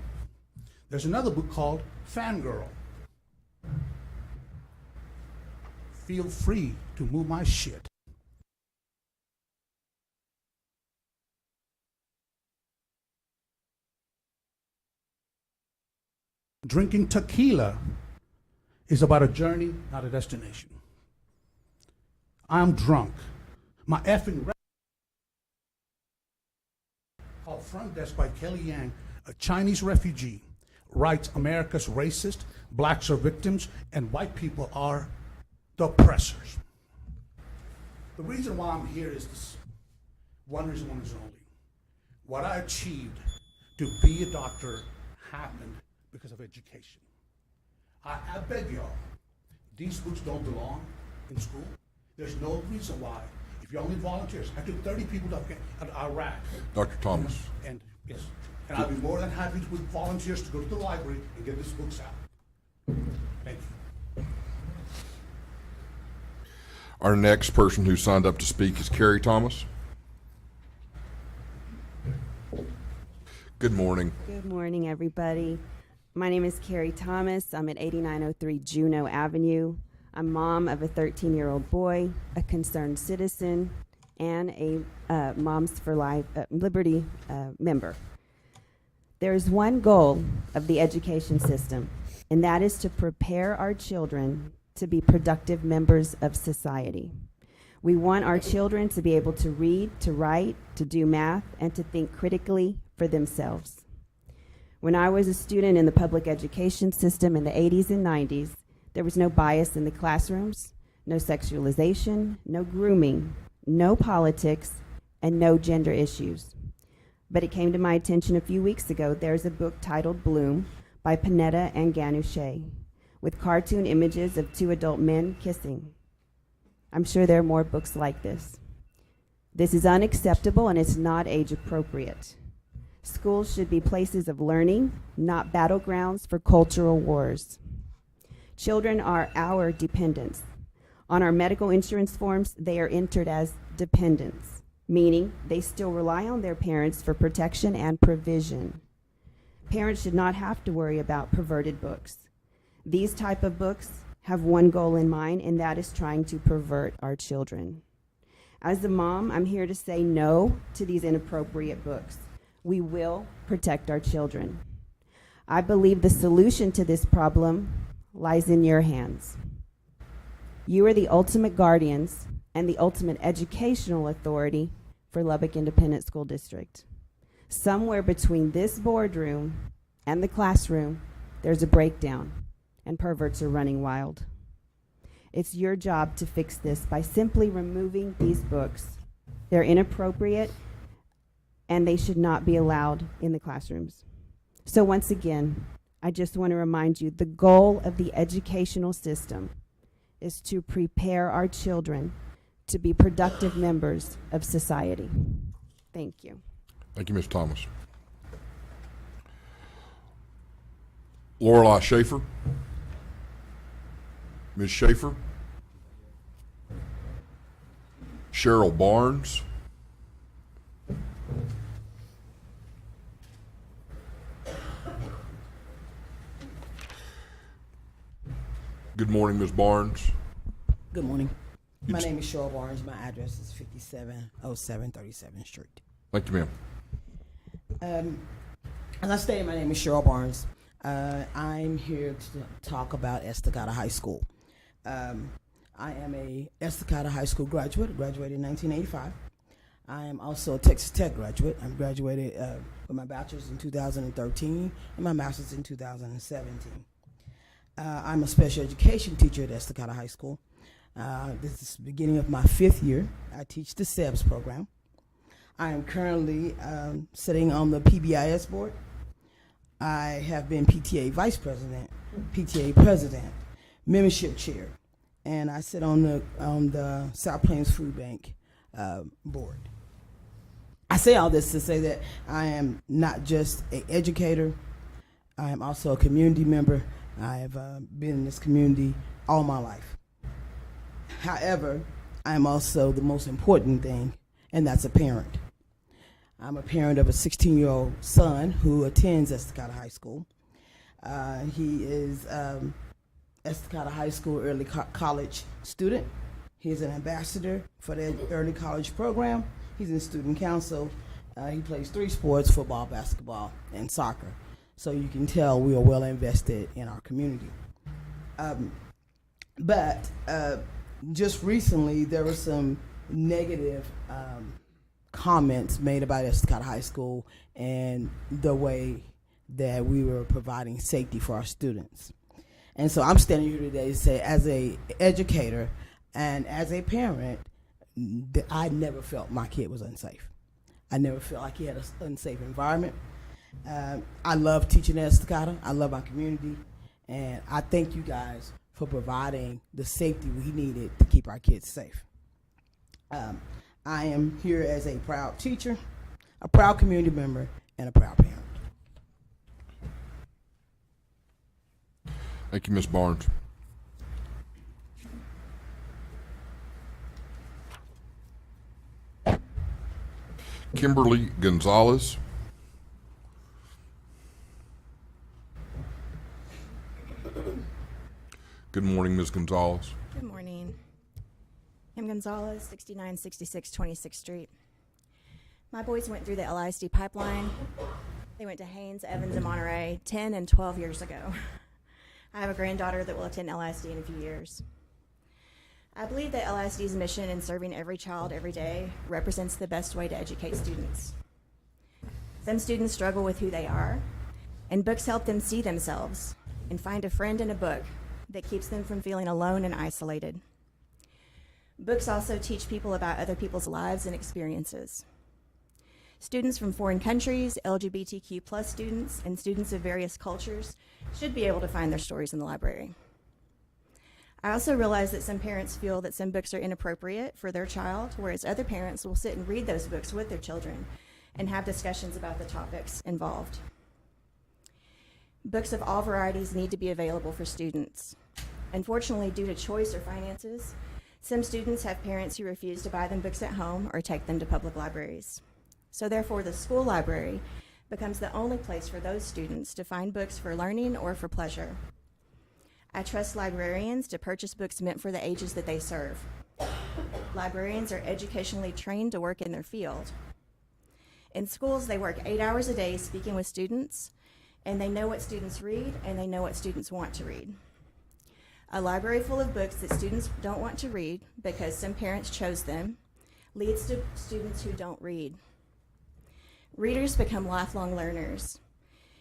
there's another book called Fangirl. Feel free to move my shit. Drinking tequila is about a journey, not a destination. I'm drunk. My effing called Front Desk by Kelly Yang, a Chinese refugee, writes America's racist, blacks are victims, and white people are the oppressors. The reason why I'm here is this. One reason, one reason only. What I achieved to be a doctor happened because of education. I beg y'all, these books don't belong in school. There's no reason why. If you're only volunteers, I took 30 people to Iraq. Dr. Thomas. And yes, and I'd be more than happy with volunteers to go to the library and get these books out. Thank you. Our next person who signed up to speak is Carrie Thomas. Good morning. Good morning, everybody. My name is Carrie Thomas. I'm at 8903 Juneau Avenue. I'm mom of a 13-year-old boy, a concerned citizen, and a Moms for Life Liberty member. There is one goal of the education system, and that is to prepare our children to be productive members of society. We want our children to be able to read, to write, to do math, and to think critically for themselves. When I was a student in the public education system in the 80s and 90s, there was no bias in the classrooms, no sexualization, no grooming, no politics, and no gender issues. But it came to my attention a few weeks ago, there's a book titled Bloom by Panetta and Ganouche, with cartoon images of two adult men kissing. I'm sure there are more books like this. This is unacceptable and it's not age appropriate. Schools should be places of learning, not battlegrounds for cultural wars. Children are our dependents. On our medical insurance forms, they are entered as dependents, meaning they still rely on their parents for protection and provision. Parents should not have to worry about perverted books. These type of books have one goal in mind, and that is trying to pervert our children. As a mom, I'm here to say no to these inappropriate books. We will protect our children. I believe the solution to this problem lies in your hands. You are the ultimate guardians and the ultimate educational authority for Lubbock Independent School District. Somewhere between this boardroom and the classroom, there's a breakdown, and perverts are running wild. It's your job to fix this by simply removing these books. They're inappropriate, and they should not be allowed in the classrooms. So once again, I just want to remind you, the goal of the educational system is to prepare our children to be productive members of society. Thank you. Thank you, Ms. Thomas. Lorelei Schaefer. Ms. Schaefer. Cheryl Barnes. Good morning, Ms. Barnes. Good morning. My You'd- name is Cheryl Barnes. My address is 5707 37th Street. Thank you, ma'am. As I stated, my name is Cheryl Barnes. I'm here to talk about Estacada High School. I am a Estacada High School graduate, graduated in 1985. I am also a Texas Tech graduate. I graduated with my bachelor's in 2013 and my master's in 2017. I'm a special education teacher at Estacada High School. This is the beginning of my 5th year. I teach the SEBS program. I am currently sitting on the PBIS board. I have been PTA vice president, PTA president, membership chair, and I sit on the South Plains Food Bank board. I say all this to say that I am not just an educator. I am also a community member. I have been in this community all my life. However, I am also the most important thing, and that's a parent. I'm a parent of a 16-year-old son who attends Estacada High School. He is Estacada High School early college student. He is an ambassador for the early college program. He's in student council. He plays 3 sports, football, basketball, and soccer. So you can tell we are well invested in our community. But just recently, there were some negative comments made about Estacada High School and the way that we were providing safety for our students. And so I'm standing here today to say, as an educator and as a parent, that I never felt my kid was unsafe. I never felt like he had an unsafe environment. I love teaching at Estacada. I love my community. And I thank you guys for providing the safety we needed to keep our kids safe. I am here as a proud teacher, a proud community member, and a proud parent. Thank you, Ms. Barnes. Kimberly Gonzalez. Good morning, Ms. Gonzalez. Good morning. I'm Gonzalez, 6966 26th Street. My boys went through the LISD pipeline. They went to Haynes, Evans, and Monterey 10 and 12 years ago. I have a granddaughter that will attend LISD in a few years. I believe that LISD's mission in serving every child every day represents the best way to educate students. Some students struggle with who they are, and books help them see themselves and find a friend in a book that keeps them from feeling alone and isolated. Books also teach people about other people's lives and experiences. Students from foreign countries, LGBTQ+ students, and students of various cultures should be able to find their stories in the library. I also realize that some parents feel that some books are inappropriate for their child, whereas other parents will sit and read those books with their children and have discussions about the topics involved. Books of all varieties need to be available for students. Unfortunately, due to choice or finances, some students have parents who refuse to buy them books at home or take them to public libraries. So therefore, the school library becomes the only place for those students to find books for learning or for pleasure. I trust librarians to purchase books meant for the ages that they serve. Librarians are educationally trained to work in their field. In schools, they work 8 hours a day speaking with students, and they know what students read, and they know what students want to read. A library full of books that students don't want to read because some parents chose them leads to students who don't read. Readers become lifelong learners.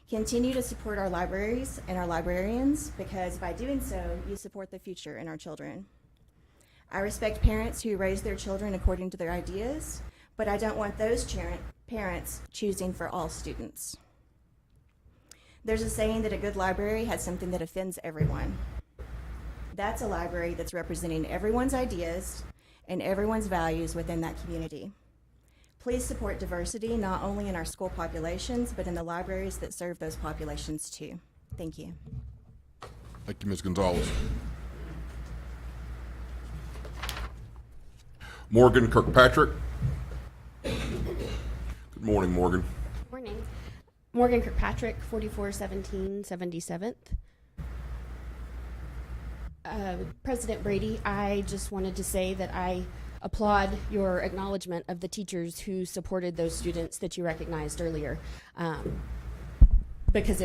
Continue to support our libraries and our librarians, because by doing so, you support the future in our children. I respect parents who raise their children according to their ideas, but I don't want those parents choosing for all students. There's a saying that a good library has something that offends everyone. That's a library that's representing everyone's ideas and everyone's values within that community. Please support diversity not only in our school populations, but in the libraries that serve those populations too. Thank you. Thank you, Ms. Gonzalez. Morgan Kirkpatrick. Good morning, Morgan. Morning. Morgan Kirkpatrick, 4417 77th. President Brady, I just wanted to say that I applaud your acknowledgement of the teachers who supported those students that you recognized earlier, because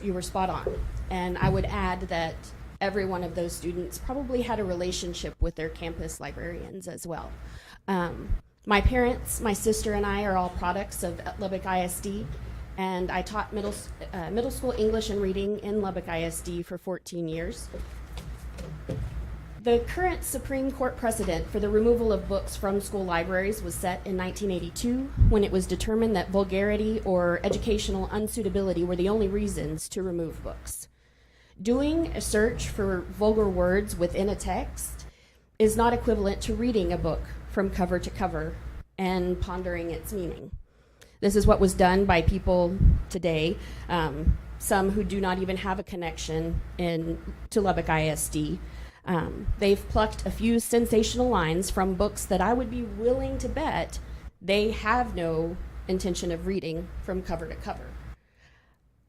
you were spot on. And I would add that every one of those students probably had a relationship with their campus librarians as well. My parents, my sister, and I are all products of Lubbock ISD, and I taught middle school English and reading in Lubbock ISD for 14 years. The current Supreme Court precedent for the removal of books from school libraries was set in 1982 when it was determined that vulgarity or educational unsuitability were the only reasons to remove books. Doing a search for vulgar words within a text is not equivalent to reading a book from cover to cover and pondering its meaning. This is what was done by people today, some who do not even have a connection to Lubbock ISD. They've plucked a few sensational lines from books that I would be willing to bet they have no intention of reading from cover to cover.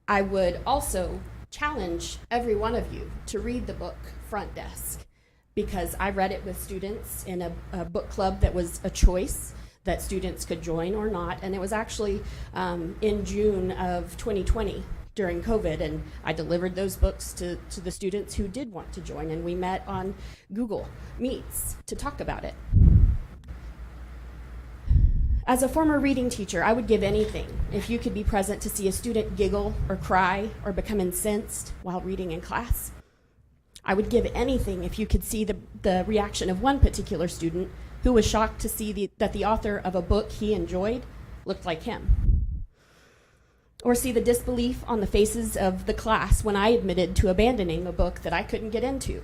I would also challenge every one of you to read the book Front Desk, because I read it with students in a book club that was a choice that students could join or not, and it was actually in June of 2020 during COVID, and I delivered those books to the students who did want to join, and we met on Google Meets to talk about it. As a former reading teacher, I would give anything if you could be present to see a student giggle or cry or become incensed while reading in class. I would give anything if you could see the reaction of one particular student who was shocked to see that the author of a book he enjoyed looked like him. Or see the disbelief on the faces of the class when I admitted to abandoning a book that I couldn't get into.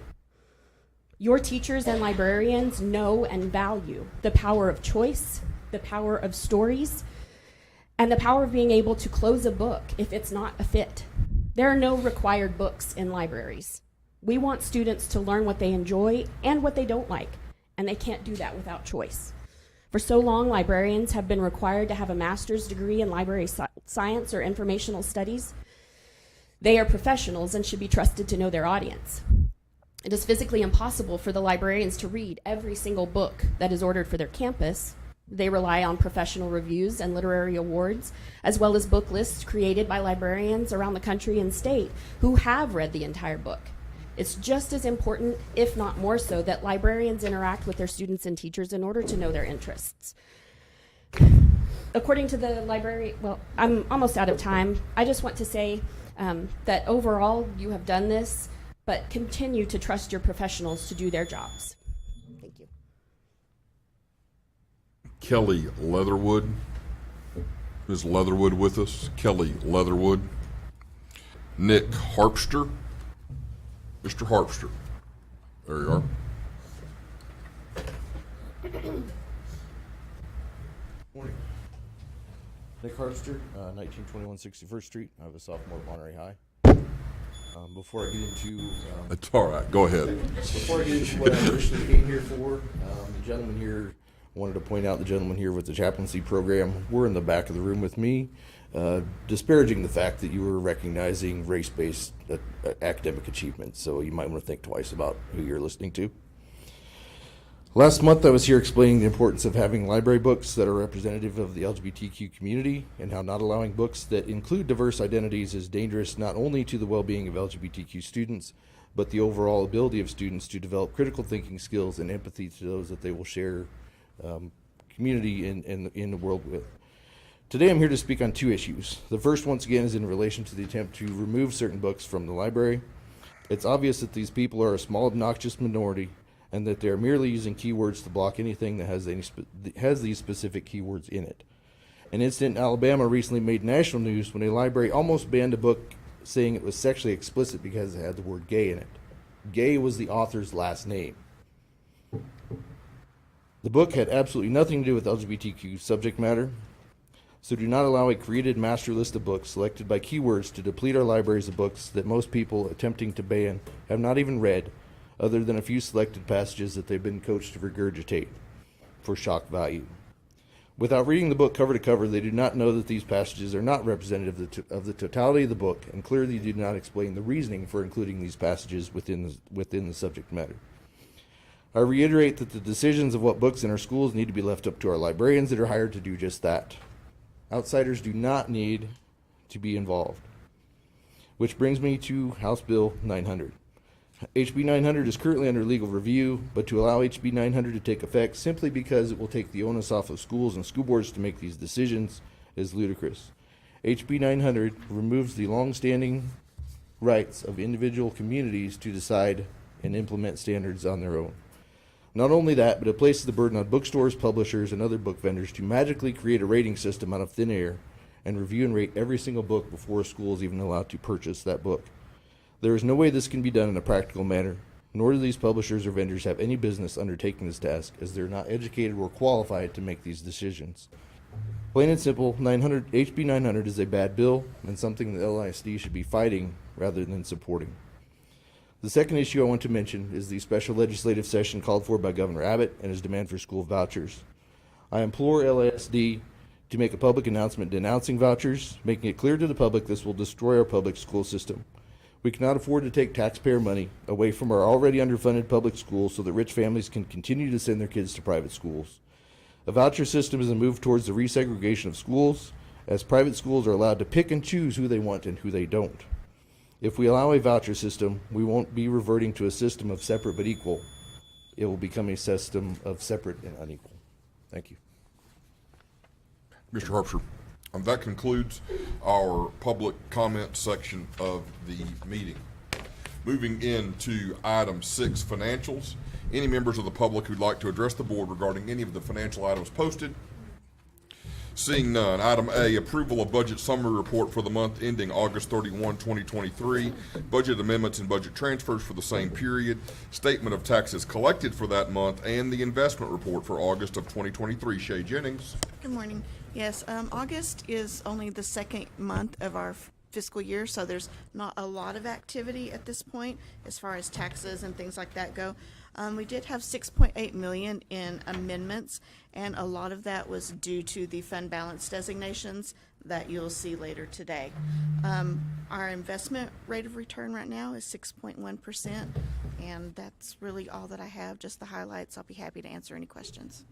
Your teachers and librarians know and value the power of choice, the power of stories, and the power of being able to close a book if it's not a fit. There are no required books in libraries. We want students to learn what they enjoy and what they don't like, and they can't do that without choice. For so long, librarians have been required to have a master's degree in library science or informational studies. They are professionals and should be trusted to know their audience. It is physically impossible for the librarians to read every single book that is ordered for their campus. They rely on professional reviews and literary awards, as well as book lists created by librarians around the country and state who have read the entire book. It's just as important, if not more so, that librarians interact with their students and teachers in order to know their interests. According to the library, well, I'm almost out of time. I just want to say that overall you have done this, but continue to trust your professionals to do their jobs. Thank you. Kelly Leatherwood. Is Leatherwood with us? Kelly Leatherwood. Nick Harpster. Mr. Harpster. There you are. Morning. Nick Harpster, 1921 61st Street. I have a sophomore at Monterey High. Before I get into... It's all right. Go ahead. Before I get into what I originally came here for, the gentleman here, wanted to point out the gentleman here with the chaplaincy program. We're in the back of the room with me, disparaging the fact that you were recognizing race-based academic achievements, so you might want to think twice about who you're listening to. Last month I was here explaining the importance of having library books that are representative of the LGBTQ community and how not allowing books that include diverse identities is dangerous not only to the well-being of LGBTQ students, but the overall ability of students to develop critical thinking skills and empathy to those that they will share community in the world with. Today I'm here to speak on two issues. The first, once again, is in relation to the attempt to remove certain books from the library. It's obvious that these people are a small, obnoxious minority and that they're merely using keywords to block anything that has these specific keywords in it. An incident in Alabama recently made national news when a library almost banned a book saying it was sexually explicit because it had the word gay in it. Gay was the author's last name. The book had absolutely nothing to do with LGBTQ subject matter, so do not allow a created master list of books selected by keywords to deplete our libraries of books that most people attempting to ban have not even read, other than a few selected passages that they've been coached to regurgitate for shock value. Without reading the book cover to cover, they do not know that these passages are not representative of the totality of the book, and clearly do not explain the reasoning for including these passages within the subject matter. I reiterate that the decisions of what books in our schools need to be left up to our librarians that are hired to do just that. Outsiders do not need to be involved. Which brings me to House Bill 900. HB 900 is currently under legal review, but to allow HB 900 to take effect simply because it will take the onus off of schools and school boards to make these decisions is ludicrous. HB 900 removes the long-standing rights of individual communities to decide and implement standards on their own. Not only that, but it places the burden on bookstores, publishers, and other book vendors to magically create a rating system out of thin air and review and rate every single book before a school is even allowed to purchase that book. There is no way this can be done in a practical manner, nor do these publishers or vendors have any business undertaking this task, as they're not educated or qualified to make these decisions. Plain and simple, HB 900 is a bad bill and something that LISD should be fighting rather than supporting. The second issue I want to mention is the special legislative session called for by Governor Abbott and his demand for school vouchers. I implore LISD to make a public announcement denouncing vouchers, making it clear to the public this will destroy our public school system. We cannot afford to take taxpayer money away from our already underfunded public schools so that rich families can continue to send their kids to private schools. A voucher system is a move towards the resegregation of schools, as private schools are allowed to pick and choose who they want and who they don't. If we allow a voucher system, we won't be reverting to a system of separate but equal. It will become a system of separate and unequal. Thank you. Mr. Herbster, that concludes our public comment section of the meeting. Moving into item 6, financials. Any members of the public who'd like to address the board regarding any of the financial items posted? Seeing none. Item A, approval of budget summary report for the month ending August 31, 2023. Budget amendments and budget transfers for the same period. Statement of taxes collected for that month and the investment report for August of 2023. Shay Jennings. Good morning. Yes, August is only the second month of our fiscal year, so there's not a lot of activity at this point as far as taxes and things like that go. We did have $6.8 million in amendments, and a lot of that was due to the fund balance designations that you'll see later today. Our investment rate of return right now is 6.1%, and that's really all that I have, just the highlights. I'll be happy to answer any questions.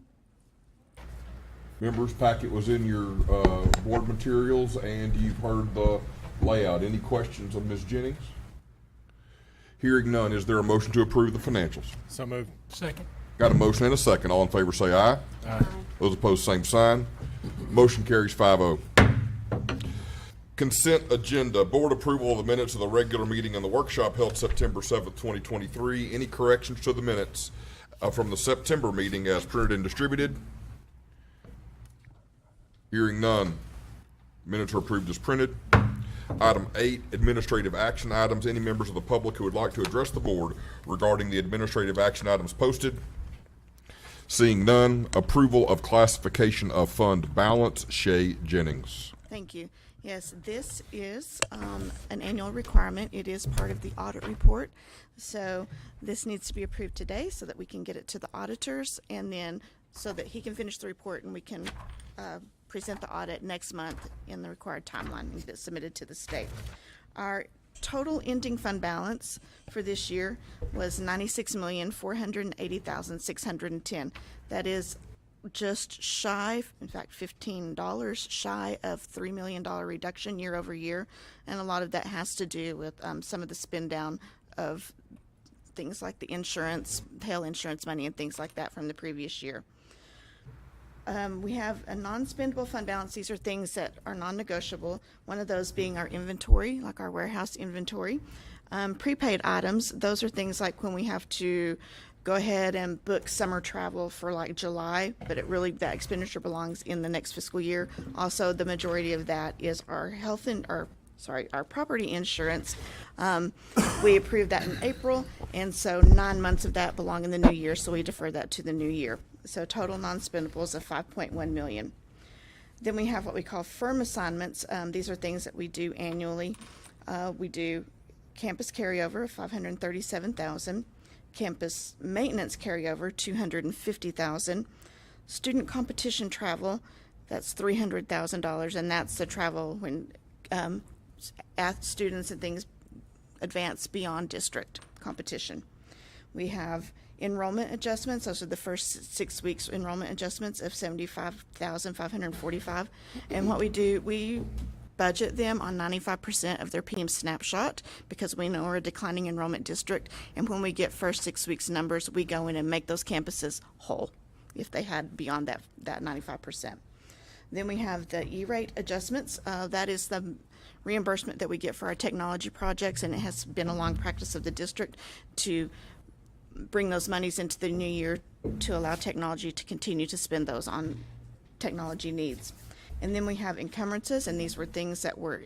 Members, packet was in your board materials, and you've heard the layout. Any questions of Ms. Jennings? Hearing none, is there a motion to approve the financials? So moved. Second. Got a motion and a second. All in favor say aye. Aye. Those opposed, same sign. Motion carries 5-0. Consent agenda. Board approval of the minutes of the regular meeting and the workshop held September 7th, 2023. Any corrections to the minutes from the September meeting as printed and distributed? Hearing none. Minutes are approved as printed. Item 8, administrative action items. Any members of the public who would like to address the board regarding the administrative action items posted? Seeing none, approval of classification of fund balance. Shay Jennings. Thank you. Yes, this is an annual requirement. It is part of the audit report. So this needs to be approved today so that we can get it to the auditors, and then so that he can finish the report and we can present the audit next month in the required timeline and get it submitted to the state. Our total ending fund balance for this year was $96,480,610. That is just shy, in fact, $15 shy of $3 million reduction year over year, and a lot of that has to do with some of the spend down of things like the insurance, hail insurance money, and things like that from the previous year. We have a non-spendable fund balance. These are things that are non-negotiable. One of those being our inventory, like our warehouse inventory. Prepaid items, those are things like when we have to go ahead and book summer travel for like July, but that expenditure belongs in the next fiscal year. Also, the majority of that is our our property insurance. We approved that in April, and so 9 months of that belong in the new year, so we defer that to the new year. So total non-spendables of $5.1 million. Then we have what we call firm assignments. These are things that we do annually. We do campus carryover of $537,000, campus maintenance carryover $250,000, student competition travel, that's $300,000, and that's the travel when students and things advance beyond district competition. We have enrollment adjustments. Those are the first 6 weeks enrollment adjustments of $75,545. And what we do, we budget them on 95% of their PM snapshot because we know we're a declining enrollment district. And when we get first 6 weeks numbers, we go in and make those campuses whole if they had beyond that 95%. Then we have the E-rate adjustments. That is the reimbursement that we get for our technology projects, and it has been a long practice of the district to bring those monies into the new year to allow technology to continue to spend those on technology needs. And then we have encumbrances, and these were things that were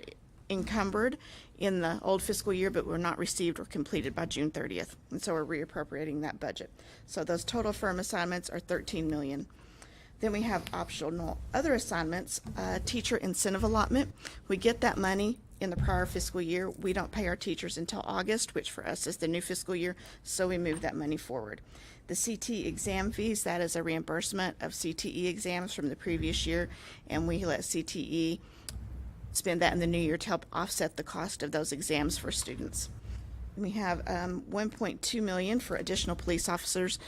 encumbered in the old fiscal year but were not received or completed by June 30th. And so we're reappropriating that budget. So those total firm assignments are $13 million. Then we have optional other assignments, teacher incentive allotment. We get that money in the prior fiscal year. We don't pay our teachers until August, which for us is the new fiscal year, so we move that money forward. The CT exam fees, that is a reimbursement of CTE exams from the previous year, and we let CTE spend that in the new year to help offset the cost of those exams for students. We have $1.2 million for additional police officers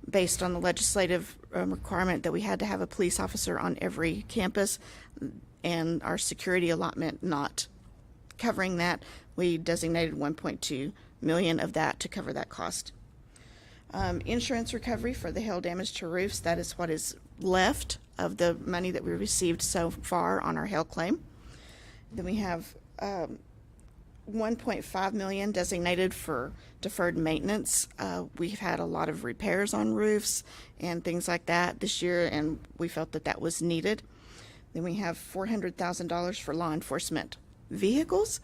based on the legislative requirement that we had to have a police officer on every campus, and our security allotment not covering that. We designated $1.2 million of that to cover that cost. Insurance recovery for the hail damage to roofs, that is what is left of the money that we received so far on our hail claim. Then we have $1.5 million designated for deferred maintenance. We've had a lot of repairs on roofs and things like that this year, and we felt that that was needed. Then we have $400,000 for law enforcement vehicles.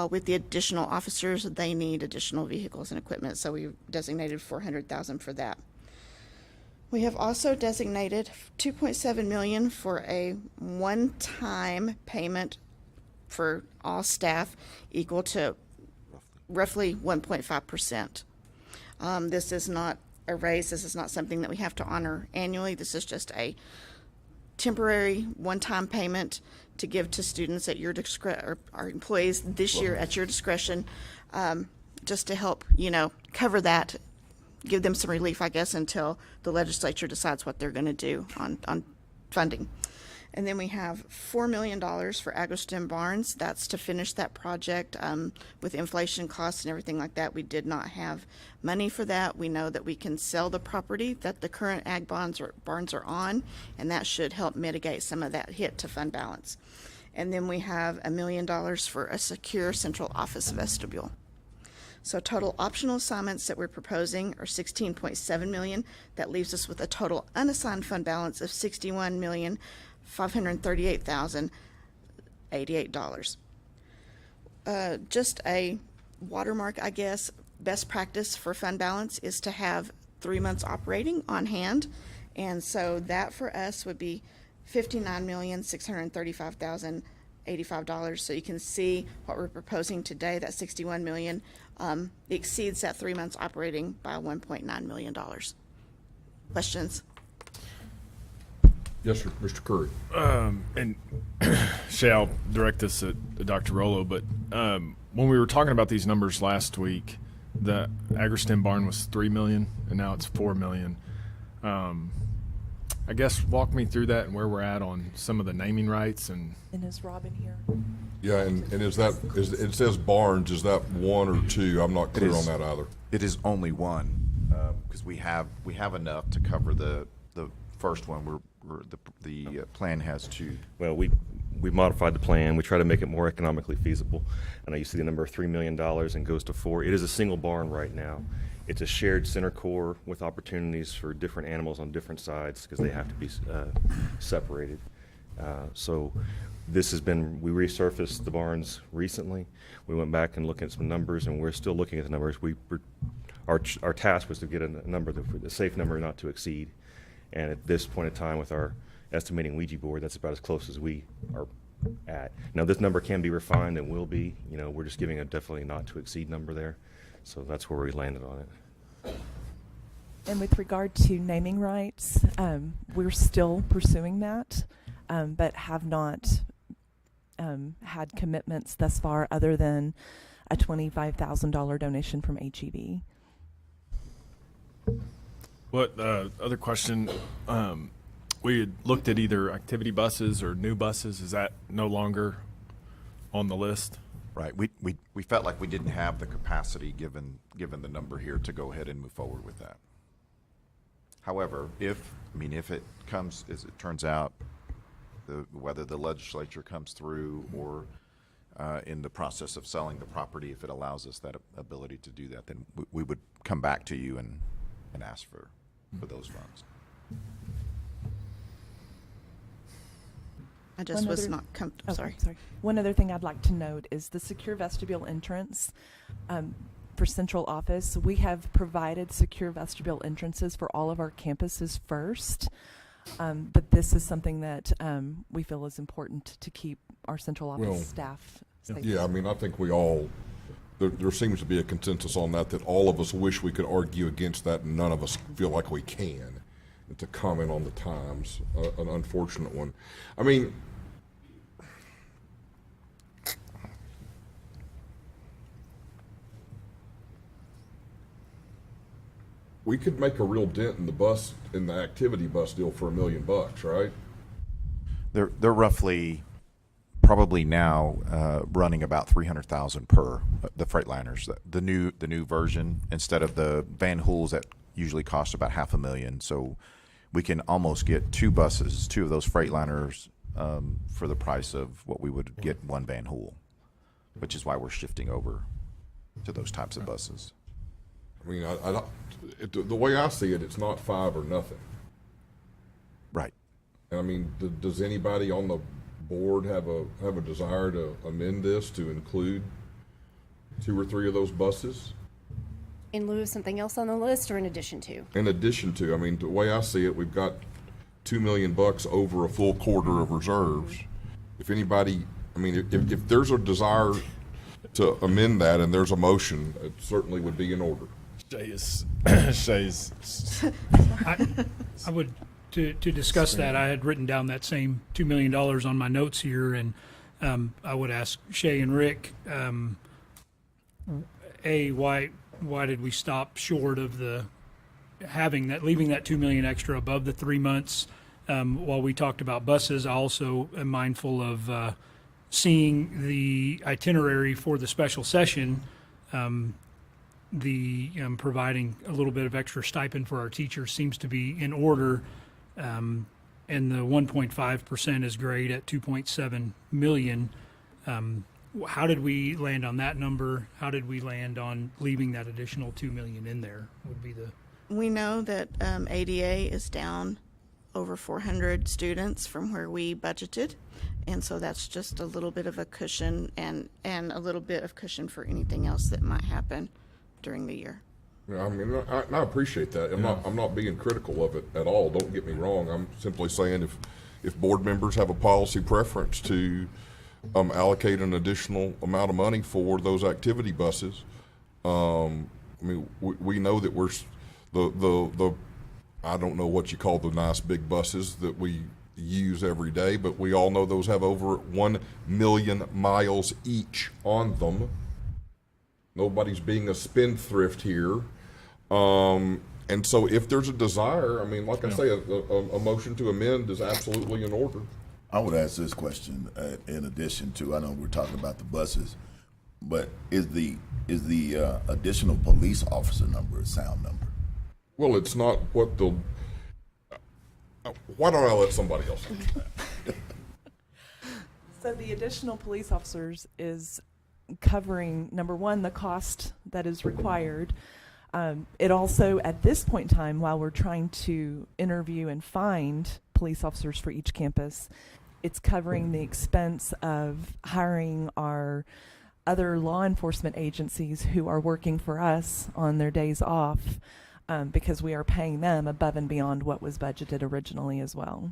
With the additional officers, they need additional vehicles and equipment, so we designated $400,000 for that. We have also designated $2.7 million for a one-time payment for all staff equal to roughly 1.5%. This is not a raise. This is not something that we have to honor annually. This is just a temporary one-time payment to give to students at your discretion, or our employees this year at your discretion, just to help, cover that, give them some relief, I guess, until the legislature decides what they're going to do on funding. And then we have $4 million for Agustin Barnes. That's to finish that project. With inflation costs and everything like that, we did not have money for that. We know that we can sell the property that the current ag barns are on, and that should help mitigate some of that hit to fund balance. And then we have $1 million for a secure central office vestibule. So total optional assignments that we're proposing are $16.7 million. That leaves us with a total unassigned fund balance of $61,538,088. Just a watermark, I guess. Best practice for fund balance is to have 3 months operating on hand, and so that for us would be $59,635,085. So you can see what we're proposing today, that $61 million, exceeds that 3 months operating by $1.9 million. Questions? Yes, sir, Mr. Curry. And shall direct this at Dr. Rollo, but when we were talking about these numbers last week, the Agustin barn was $3 million, and now it's $4 million. I guess walk me through that and where we're at on some of the naming rights. And is Robin here? Yeah, and it says Barnes, is that 1 or 2? I'm not clear on that either. It is only 1, because we have enough to cover the first one. The plan has 2. Well, we modified the plan. We try to make it more economically feasible. I know you see the number of $3 million and goes to 4. It is a single barn right now. It's a shared center core with opportunities for different animals on different sides because they have to be separated. So This has been, we resurfaced the barns recently. We went back and looked at some numbers, and we're still looking at the numbers. Our task was to get a number, a safe number not to exceed. And at this point in time, with our estimating Ouija board, that's about as close as we are at. Now, this number can be refined and will be. You know, we're just giving a definitely not to exceed number there. So that's where we landed on it. And with regard to naming rights, we're still pursuing that, but have not had commitments thus far other than a $25,000 donation from HEB. What other question? We had looked at either activity buses or new buses. Is that no longer on the list? Right. We felt like we didn't have the capacity, given the number here, to go ahead and move forward with that. However, if it comes, as it turns out, whether the legislature comes through or in the process of selling the property, if it allows us that ability to do that, then we would come back to you and ask for those funds. I just was not comfortable. Sorry. One other thing I'd like to note is the secure vestibule entrance for central office. We have provided secure vestibule entrances for all of our campuses first, but this is something that we feel is important to keep our central office staff safe. Yeah, I mean, I think we all, there seems to be a consensus on that all of us wish we could argue against that, and none of us feel like we can. And to comment on the times, an unfortunate one. I mean, we could make a real dent in the activity bus deal for $1 million, right? They're roughly, probably now running about $300,000 per the Freightliners. The new version, instead of the Van Hools that usually cost about $500,000. So we can almost get two of those Freightliners for the price of what we would get one Van Hool, which is why we're shifting over to those types of buses. I mean, the way I see it, it's not 5 or nothing. Right. And I mean, does anybody on the board have a desire to amend this to include 2 or 3 of those buses? In lieu of something else on the list, or in addition to? In addition to, I mean, the way I see it, we've got $2 million over a full quarter of reserves. If anybody, I mean, if there's a desire to amend that and there's a motion, it certainly would be in order. Shay's. I would, to discuss that, I had written down that same $2 million on my notes here, and I would ask Shay and Rick, why did we stop short of leaving that $2 million extra above the 3 months? While we talked about buses, I also am mindful of seeing the itinerary for the special session, providing a little bit of extra stipend for our teachers seems to be in order, and the 1.5% is great at $2.7 million. How did we land on that number? How did we land on leaving that additional $2 million in there? We know that ADA is down over 400 students from where we budgeted, and so that's just a little bit of a cushion and a little bit of cushion for anything else that might happen during the year. Yeah, I mean, I appreciate that. I'm not being critical of it at all. Don't get me wrong. I'm simply saying if board members have a policy preference to allocate an additional amount of money for those activity buses, I mean, we know that we're the I don't know what you call the nice big buses that we use every day, but we all know those have over 1 million miles each on them. Nobody's being a spendthrift here. And so if there's a desire, I mean, like I say, a motion to amend is absolutely in order. I would ask this question in addition to, I know we're talking about the buses, but is the additional police officer number a sound number? Well, it's not what the, why don't I let somebody else answer that? So the additional police officers is covering, number one, the cost that is required. It also, at this point in time, while we're trying to interview and find police officers for each campus, it's covering the expense of hiring our other law enforcement agencies who are working for us on their days off, because we are paying them above and beyond what was budgeted originally as well.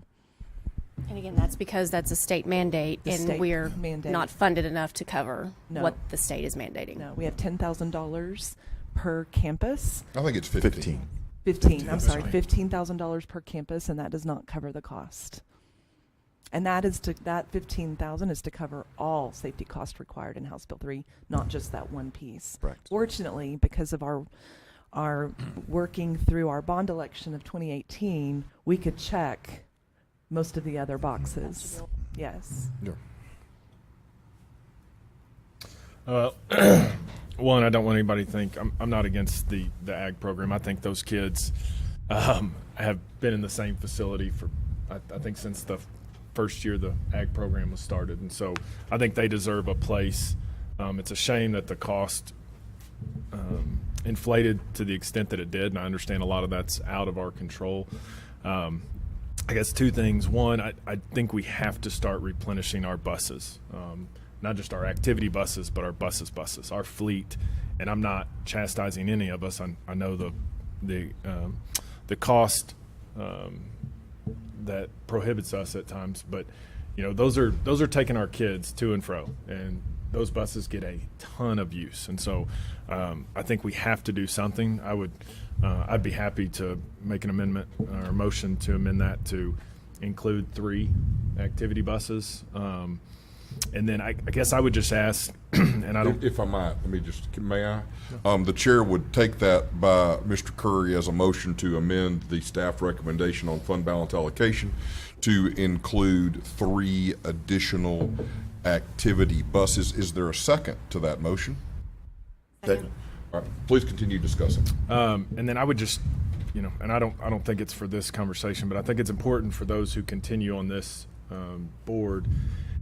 And again, that's because that's a state mandate, The and state we're mandate. not funded enough to cover No. what the state is mandating. No, we have $10,000 per campus. I think it's 15. 15, I'm sorry, $15,000 per campus, and that does not cover the cost. And that $15,000 is to cover all safety costs required in House Bill 3, not just that one piece. Correct. Fortunately, because of our working through our bond election of 2018, we could check most of the other boxes. Yes. Yeah. One, I don't want anybody to think I'm not against the ag program. I think those kids have been in the same facility for I think since the first year the ag program was started, and so I think they deserve a place. It's a shame that the cost inflated to the extent that it did, and I understand a lot of that's out of our control. I guess two things. One, I think we have to start replenishing our buses, not just our activity buses, but our buses, our fleet. And I'm not chastising any of us. I know the cost that prohibits us at times, but those are taking our kids to and fro, and those buses get a ton of use. And so I think we have to do something. I'd be happy to make an amendment or a motion to amend that to include 3 activity buses. And then I guess I would just ask, and I don't. If I might, may I? The chair would take that by Mr. Curry as a motion to amend the staff recommendation on fund balance allocation to include 3 additional activity buses. Is there a second to that motion? Second. All right, please continue discussing. And then I would just, and I don't think it's for this conversation, but I think it's important for those who continue on this board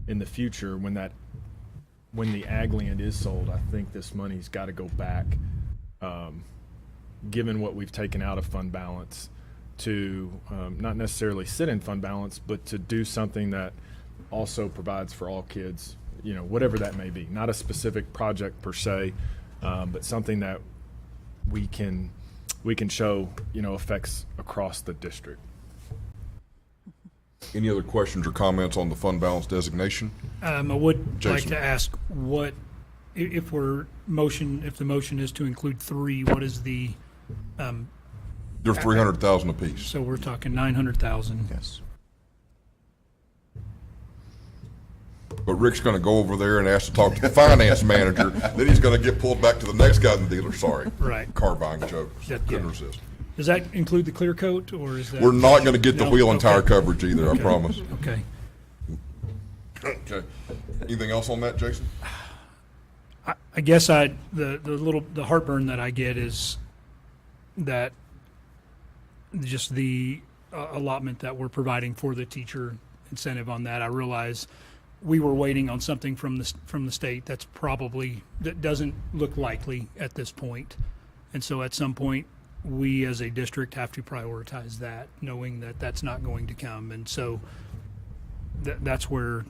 in the future, when the ag land is sold, I think this money's got to go back, given what we've taken out of fund balance, to not necessarily sit in fund balance, but to do something that also provides for all kids, whatever that may be. Not a specific project per se, but something that we can show, effects across the district. Any other questions or comments on the fund balance designation? I would Jason. like to ask what, if the motion is to include 3, what is the? They're 300,000 apiece. So we're talking 900,000. Yes. But Rick's going to go over there and ask to talk to the finance manager. Then he's going to get pulled back to the next guy in the dealer. Sorry. Right. Car buying joke. Couldn't Yeah. resist. Does that include the clear coat, or is that? We're not going to get the No? wheel and tire Okay. coverage either, Okay. I promise. Okay. Okay. Anything else on that, Jason? I guess the heartburn that I get is that just the allotment that we're providing for the teacher incentive on that. I realize we were waiting on something from the state that doesn't look likely at this point. And so at some point, we as a district have to prioritize that, knowing that that's not going to come. And so that's where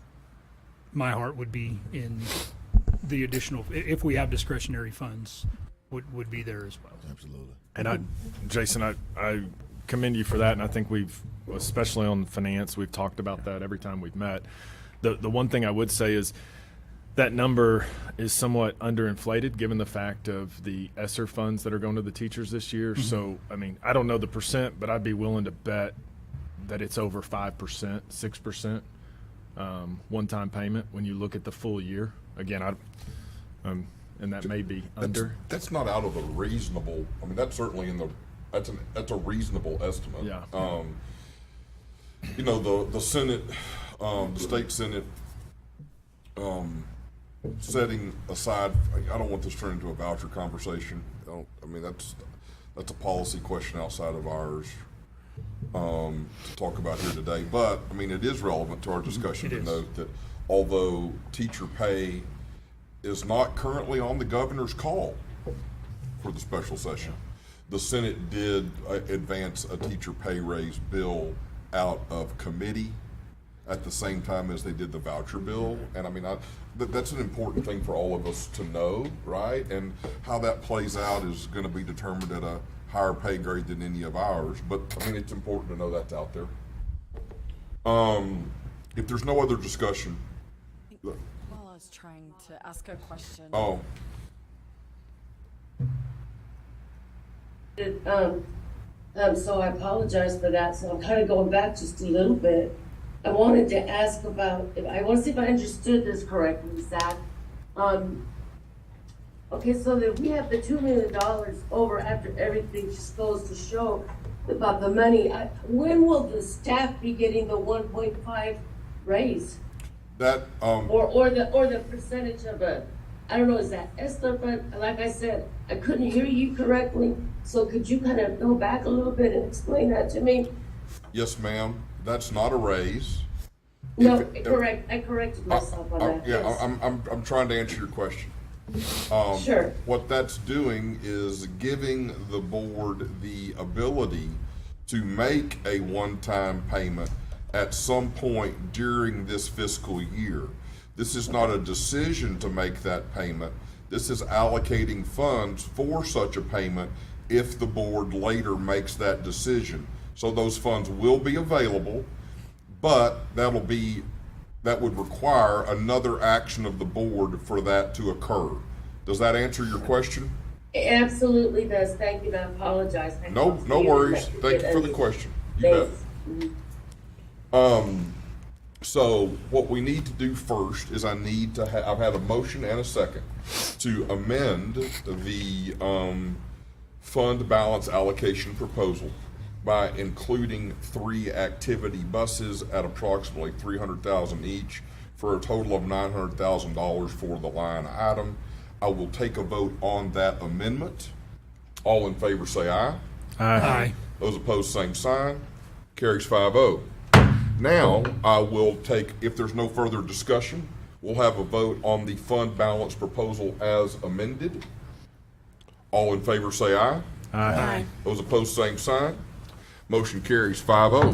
my heart would be in the additional, if we have discretionary funds, would be there as well. Absolutely. And Jason, I commend you for that, and I think we've, especially on finance, we've talked about that every time we've met. The one thing I would say is that number is somewhat underinflated given the fact of the ESSER funds that are going to the teachers this year. Mm-hmm. So, I don't know the percent, but I'd be willing to bet that it's over 5%, 6% one-time payment when you look at the full year. Again, and that may be under. That's not out of the reasonable. That's certainly that's a reasonable estimate. Yeah. The Senate, the state Senate, setting aside. I don't want this turned into a voucher conversation. That's a policy question outside of ours to talk about here today. But it is relevant to our discussion to note that although teacher pay is not currently on the governor's call for the special session, the Senate did advance a teacher pay raise bill out of committee at the same time as they did the voucher bill. And I mean, that's an important thing for all of us to know, right? And how that plays out is going to be determined at a higher pay grade than any of ours. But I mean, it's important to know that's out there. If there's no other discussion. Well, I was trying to ask a question. Oh. So I apologize for that. So I'm kind of going back just a little bit. I wanted to ask about, I want to see if I understood this correctly, Zach. Okay, so that we have the $2 million over after everything just goes to show about the money. When will the staff be getting the 1.5 raise? That Or the percentage of I don't know, is that Esther? But like I said, I couldn't hear you correctly. So could you kind of go back a little bit and explain that to me? Yes, ma'am. That's not a raise. No, correct. I corrected myself on that. Yeah, yes. I'm trying to answer your question. Sure. What that's doing is giving the board the ability to make a one-time payment at some point during this fiscal year. This is not a decision to make that payment. This is allocating funds for such a payment if the board later makes that decision. So those funds will be available, but that would require another action of the board for that to occur. Does that answer your question? It absolutely does. Thank you, and I apologize. No worries. Thank you for the question. You bet. So what we need to do first is I've had a motion and a second to amend the fund balance allocation proposal by including 3 activity buses at approximately $300,000 each for a total of $900,000 for the line item. I will take a vote on that amendment. All in favor say aye. Aye. Those opposed, same sign. Carries 5-0. Now, I will take, if there's no further discussion, we'll have a vote on the fund balance proposal as amended. All in favor say aye. Aye. Those opposed, same sign. Motion carries 5-0.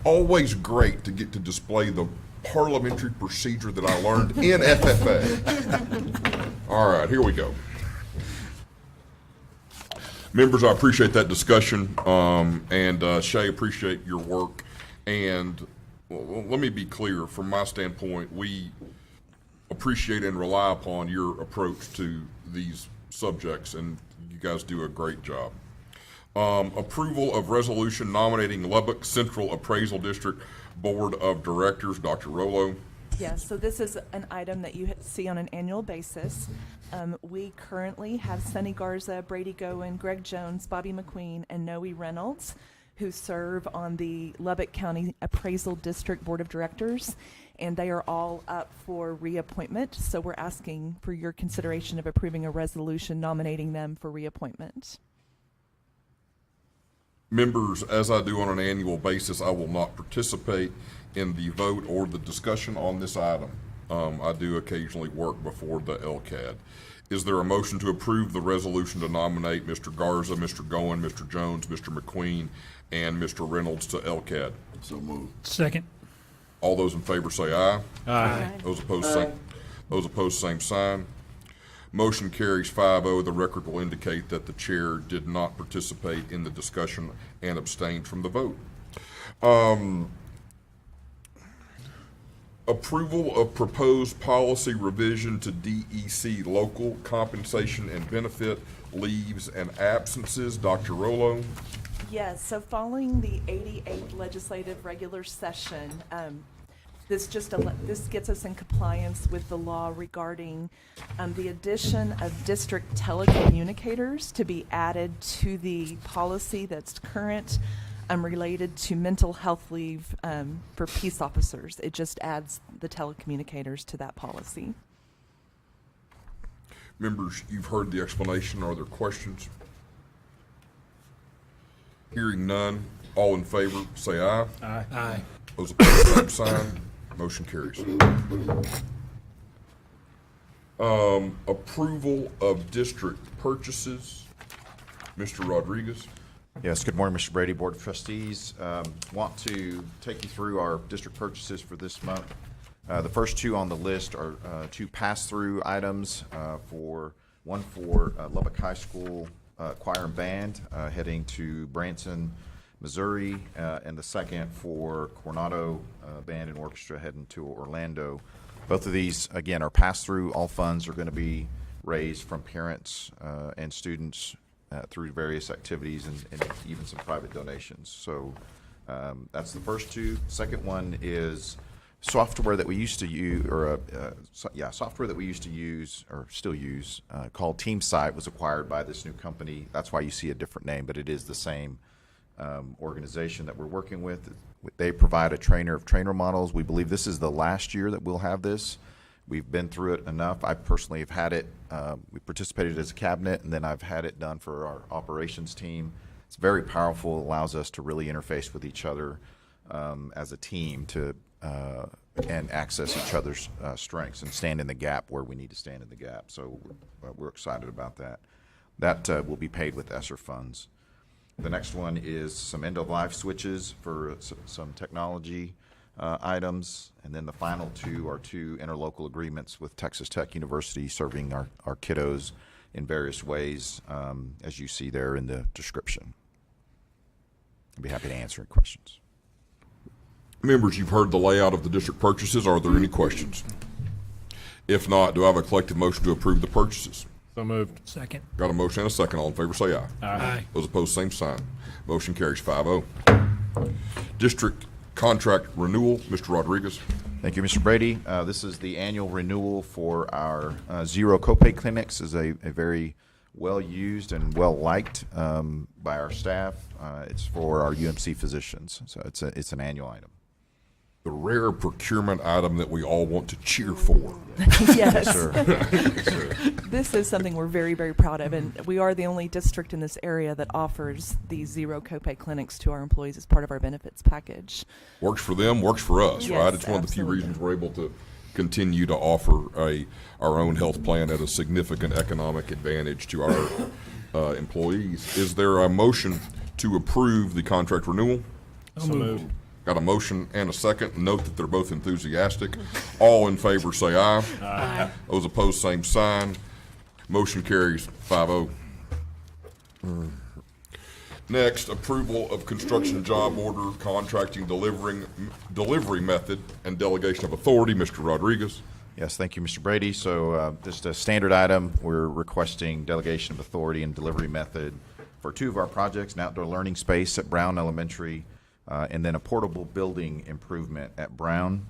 Always great to get to display the parliamentary procedure that I learned in FFA. All right, here we go. Members, I appreciate that discussion, and Shay, appreciate your work. And let me be clear, from my standpoint, we appreciate and rely upon your approach to these subjects, and you guys do a great job. Approval of resolution nominating Lubbock Central Appraisal District Board of Directors. Dr. Rollo. Yes, so this is an item that you see on an annual basis. We currently have Sonny Garza, Brady Goen, Greg Jones, Bobby McQueen, and Noe Reynolds, who serve on the Lubbock County Appraisal District Board of Directors, and they are all up for reappointment. So we're asking for your consideration of approving a resolution nominating them for reappointment. Members, as I do on an annual basis, I will not participate in the vote or the discussion on this item. I do occasionally work before the LCAD. Is there a motion to approve the resolution to nominate Mr. Garza, Mr. Goen, Mr. Jones, Mr. McQueen, and Mr. Reynolds to LCAD? So moved. Second. All those in favor say aye. Aye. Those opposed, same sign. Motion carries 5-0. The record will indicate that the chair did not participate in the discussion and abstained from the vote. Approval of proposed policy revision to DEC local compensation and benefit leaves and absences. Dr. Rollo. Yes, so following the 88th legislative regular session, this gets us in compliance with the law regarding the addition of district telecommunicators to be added to the policy that's current related to mental health leave for peace officers. It just adds the telecommunicators to that policy. Members, you've heard the explanation. Are there questions? Hearing none, all in favor say aye. Aye. Aye. Those opposed, same sign. Motion carries. Approval of district purchases. Mr. Rodriguez. Yes, good morning, Mr. Brady, Board of Trustees. Want to take you through our district purchases for this month. The first two on the list are two pass-through items for Lubbock High School Choir and Band heading to Branson, Missouri, and the second for Coronado Band and Orchestra heading to Orlando. Both of these, again, are pass-through. All funds are going to be raised from parents and students through various activities and even some private donations. So that's the first two. Second one is software that we used to use, software that we used to use or still use called TeamSite was acquired by this new company. That's why you see a different name, but it is the same organization that we're working with. They provide a trainer of trainer models. We believe this is the last year that we'll have this. We've been through it enough. I personally have had it. We participated as a cabinet, and then I've had it done for our operations team. It's very powerful. It allows us to really interface with each other as a team to and access each other's strengths and stand in the gap where we need to stand in the gap. So we're excited about that. That will be paid with ESSER funds. The next one is some end-of-life switches for some technology items, and then the final two are two interlocal agreements with Texas Tech University serving our kiddos in various ways, as you see there in the description. I'd be happy to answer any questions. Members, you've heard the layout of the district purchases. Are there any questions? If not, do I have a collective motion to approve the purchases? So moved. Second. Got a motion and a second. All in favor say aye. Aye. Those opposed, same sign. Motion carries 5-0. District contract renewal, Mr. Rodriguez. Thank you, Mr. Brady. This is the annual renewal for our zero copay clinics. Is a very well used and well liked by our staff. It's for our UMC physicians, so it's an annual item. The rare procurement item that we all want to cheer for. Yes. Sir. This is something we're very, very proud of, and we are the only district in this area that offers these zero copay clinics to our employees as part of our benefits package. Works for them, works for us, Yes, right? It's one of the few absolutely. reasons we're able to continue to offer our own health plan at a significant economic advantage to our employees. Is there a motion to approve the contract renewal? So moved. Got a motion and a second. Note that they're both enthusiastic. All in favor say aye. Aye. Those opposed, same sign. Motion carries 5-0. Next, approval of construction job order, contracting, delivery method, and delegation of authority. Mr. Rodriguez. Yes, thank you, Mr. Brady. So just a standard item, we're requesting delegation of authority and delivery method for two of our projects, an outdoor learning space at Brown Elementary, and then a portable building improvement at Brown.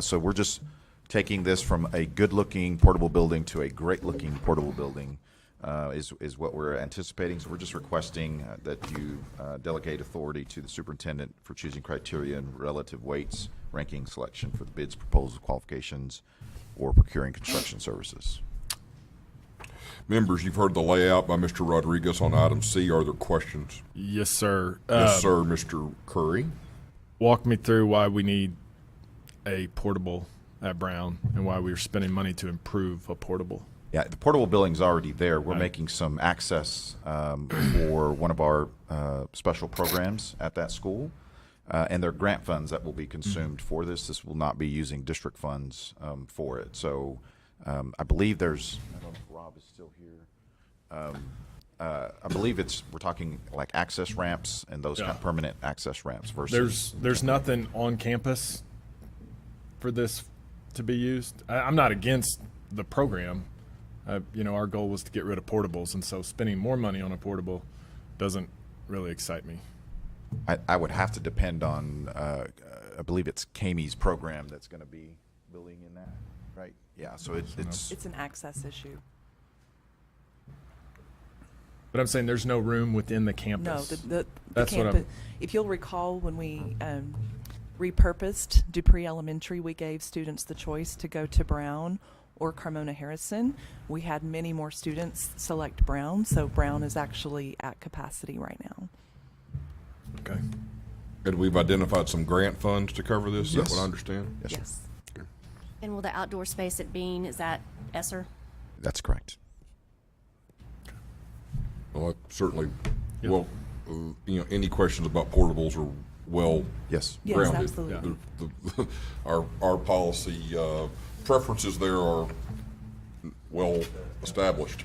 So we're just taking this from a good-looking portable building to a great-looking portable building is what we're anticipating. So we're just requesting that you delegate authority to the superintendent for choosing criteria and relative weights, ranking, selection for the bids, proposals, qualifications, or procuring construction services. Members, you've heard the layout by Mr. Rodriguez on item C. Are there questions? Yes, sir. Yes, sir, Mr. Curry. Walk me through why we need a portable at Brown and why we're spending money to improve a portable. Yeah, the portable building's already there. We're Right. making some access for one of our special programs at that school, and there are grant funds that will be consumed for this. This will not be using district funds for it. So I believe there's, I don't know if Rob is still here. I believe we're talking like access ramps and those kind of permanent access ramps versus. There's nothing on campus for this to be used. I'm not against the program. Our goal was to get rid of portables, and so spending more money on a portable doesn't really excite me. I would have to depend on, I believe it's Kamey's program that's going to be building in that, right? Yeah, so It's an access issue. But I'm saying there's no room within the campus. No, the That's what campus. I'm. If you'll recall, when we repurposed Dupree Elementary, we gave students the choice to go to Brown or Carmona Harrison. We had many more students select Brown, so Brown is actually at capacity right now. Okay. And we've identified some grant funds to cover this. Is Yes. that what I understand? Yes. And will the outdoor space at Bean, is that ESSER? That's correct. Well, certainly, Yeah. well, any questions about portables are well Yes. Yes, grounded. absolutely. Our policy preferences there are well established.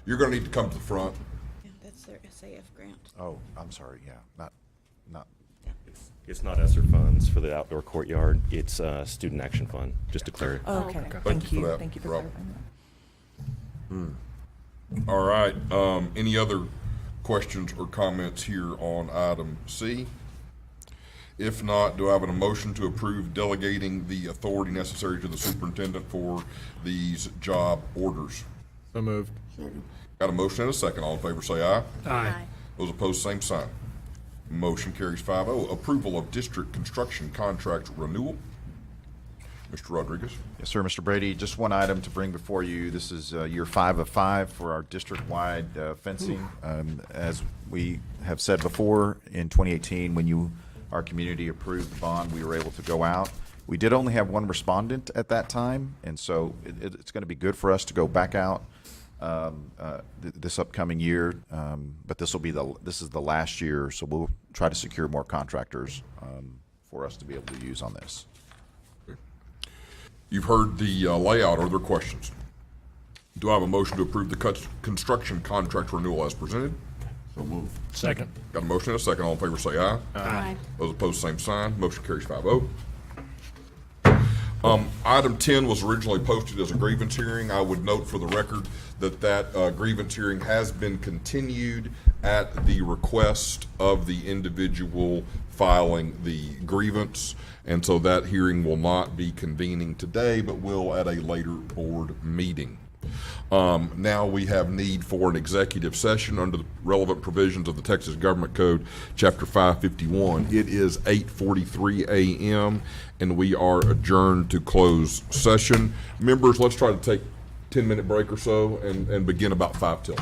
You're going to need to come to the front. Yeah, that's their SAF grant. Oh, I'm sorry. Yeah, not. It's not ESSER funds for the outdoor courtyard. It's Student Action Fund, just to clarify. Oh, okay. Thank you for that, Thank you for Rob. clarifying that. All right. Any other questions or comments here on item C? If not, do I have a motion to approve delegating the authority necessary to the superintendent for these job orders? So moved. Got a motion and a second. All in favor say aye. Aye. Those opposed, same sign. Motion carries 5-0. Approval of district construction contract renewal. Mr. Rodriguez. Yes, sir, Mr. Brady. Just one item to bring before you. This is year 5 of 5 for our district-wide fencing. As we have said before, in 2018, when our community approved the bond, we were able to go out. We did only have one respondent at that time, and so it's going to be good for us to go back out this upcoming year. But this is the last year, so we'll try to secure more contractors for us to be able to use on this. You've heard the layout. Are there questions? Do I have a motion to approve the construction contract renewal as presented? So moved. Second. Got a motion and a second. All in favor say aye. Aye. Those opposed, same sign. Motion carries 5-0. Item 10 was originally posted as a grievance hearing. I would note for the record that grievance hearing has been continued at the request of the individual filing the grievance, and so that hearing will not be convening today, but will at a later board meeting. Now we have need for an executive session under the relevant provisions of the Texas Government Code, Chapter 551. It is 8:43 a.m. and we are adjourned to close session. Members, let's try to take 10-minute break or so and begin about 5 till.